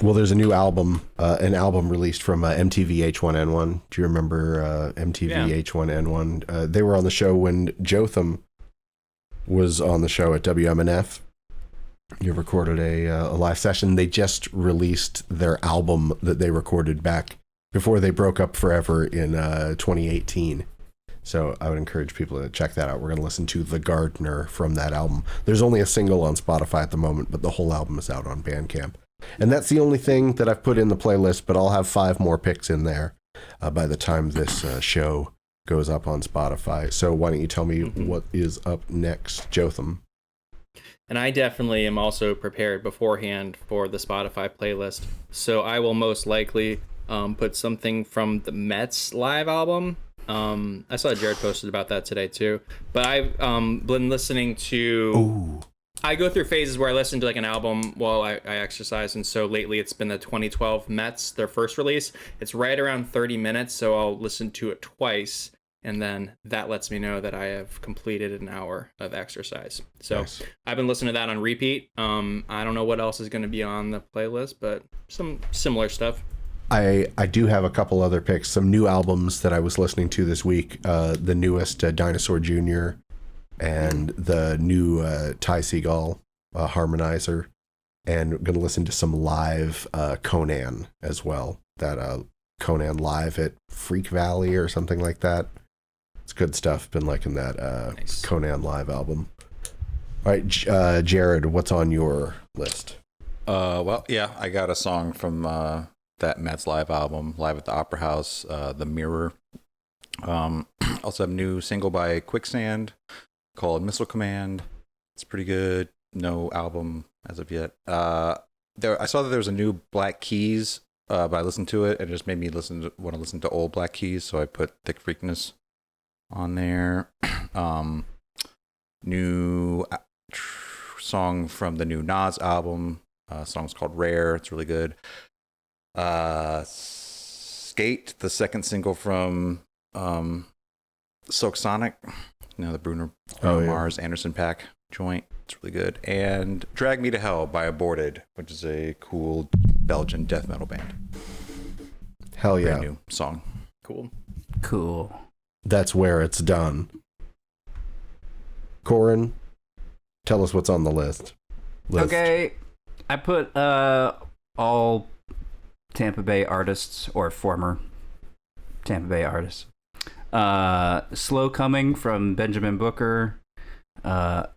Well, there's a new album, an album released from MTV H1N1. Do you remember MTV Yeah. H1N1? They were on the show when Jotham was on the show at WMNF. You recorded a live session. They just released their album that they recorded back before they broke up forever in 2018. So I would encourage people to check that out. We're going to listen to The Gardener from that album. There's only a single on Spotify at the moment, but the whole album is out on Bandcamp. And that's the only thing that I've put in the playlist, but I'll have 5 more picks in there by the time this show goes up on Spotify. So why don't you tell me what is up next, Jotham? And I definitely am also prepared beforehand for the Spotify playlist. So I will most likely put something from the Mets live album. I saw Jared posted about that today too. But I've been listening to... Ooh. I go through phases where I listen to like an album while I exercise, and so lately it's been the 2012 Mets, their first release. It's right around 30 minutes, so I'll listen to it twice, and then that lets me know that I have completed an hour of exercise. So Nice. I've been listening to that on repeat. I don't know what else is going to be on the playlist, but some similar stuff. I do have a couple other picks, some new albums that I was listening to this week. The newest Dinosaur Jr. and the new Ty Segall harmonizer. And I'm going to listen to some live Conan as well. That Conan live at Freak Valley or something like that. It's good stuff. Been liking that Nice. Conan live album. All right, Jared, what's on your list? Well, yeah, I got a song from that Mets live album, Live at the Opera House, The Mirror. Also have a new single by Quicksand called Missile Command. It's pretty good. No album as of yet. I saw that there was a new Black Keys, but I listened to it and it just made me want to listen to old Black Keys, so I put Thick Freakness on there. New song from the new Nas album. Song's called Rare. It's really good. Skate, the second single from Silk Sonic, the Bruno Mars Anderson Paak joint. It's really good. And Drag Me to Hell by Aborted, which is a cool Belgian death metal band. Hell yeah. Brand new song. Cool. That's where it's done. Corin, tell us what's on the list. Okay, I put all Tampa Bay artists or former Tampa Bay artists. Slow Coming from Benjamin Booker,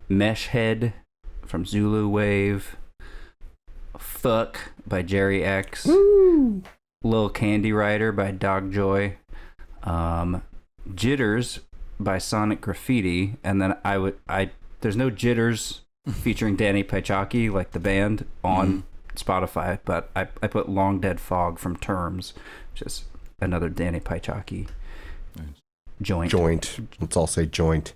Mesh Head from Zulu Wave, Fuck by Jerry X, Lil Candy Rider by Dog Joy, Jitters by Sonic Graffiti, and then there's no Jitters featuring Danny Paichaki like the band on Spotify, but I put Long Dead Fog from Terms, which is another Danny Paichaki joint. Let's all say joint.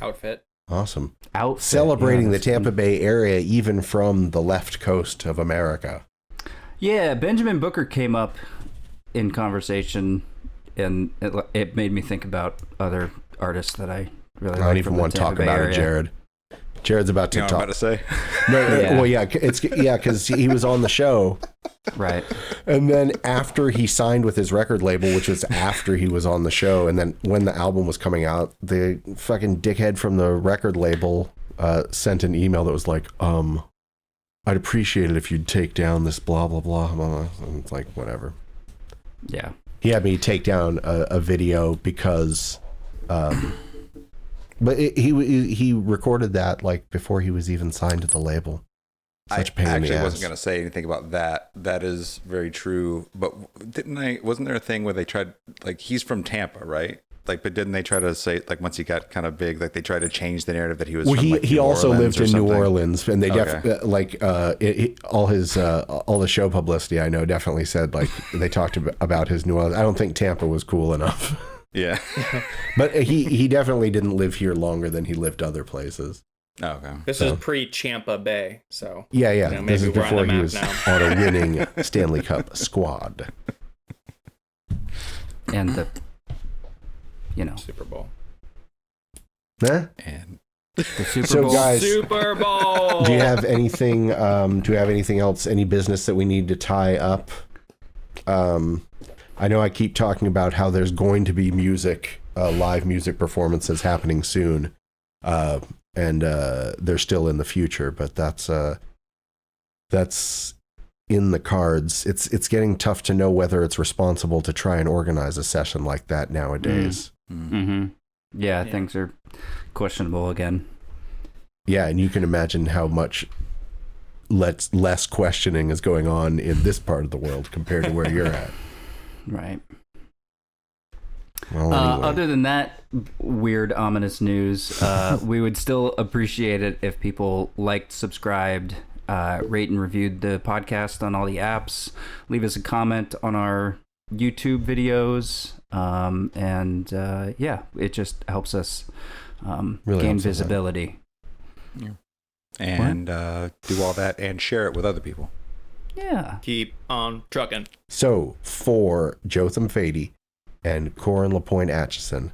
Outfit. Awesome. Outfit. Celebrating Yeah, the that's- Tampa Bay area, even from the left coast of America. Yeah, Benjamin Booker came up in conversation, and it made me think about other artists that I really like. I don't even from the want to talk Tampa Bay about area. it, Jared. Jared's about to You know what I'm talk. about to say? No, Yeah. Well, yeah, because he was on the show, Right. and then after he signed with his record label, which was after he was on the show, and then when the album was coming out, the fucking dickhead from the record label sent an email that was like, I'd appreciate it if you'd take down this blah blah blah, blah. And it's like, whatever. Yeah. He had me take down a video because, but he recorded that like before he was even signed to the label. Such a pain I in the actually ass. wasn't going to say anything about that. That is very true. But wasn't there a thing where they tried, like, he's from Tampa, right? Like, but didn't they try to say, like, once he got kind of big, like, they tried to change the narrative that he was Well, from, like, he New also Orleans lived or in New something? Orleans, and they Okay. all the show publicity I know definitely said like they talked about his New Orleans. I don't think Tampa was cool enough, Yeah. but he definitely didn't live here longer than he lived other places. Oh, okay. This is pre-Champa Bay, so Yeah. You know, This is maybe we're on before the he map was now. on a winning Stanley Cup squad. And the, Super Bowl. Nah? And The Super So, Bowl. guys, Super Bowl. do you have anything? Do you have anything else? Any business that we need to tie up? I know I keep talking about how there's going to be music, live music performances happening soon, and they're still in the future. But that's in the cards. It's getting tough to know whether it's responsible to try and organize a session like that nowadays. Mm-hmm. Yeah, things are questionable again. Yeah, and you can imagine how much less questioning is going on in this part of the world compared to where you're at. Right. Well, anyway. Other than that weird, ominous news, we would still appreciate it if people liked, subscribed, rate and reviewed the podcast on all the apps. Leave us a comment on our YouTube videos. Yeah, it just helps us Really gain helps us out. visibility. and do all that and share it with other people. Yeah. Keep on trucking. So, for Jotham Fady and Corin LaPointe Atchison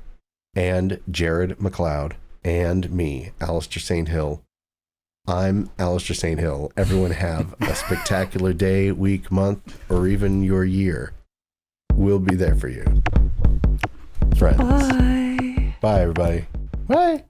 and Jared McLeod and me, Alistair St. Hill, I'm Alistair St. Hill. Everyone have a spectacular day, week, month, or even your year. We'll be there for you. Friends. Bye. Bye, everybody. Bye.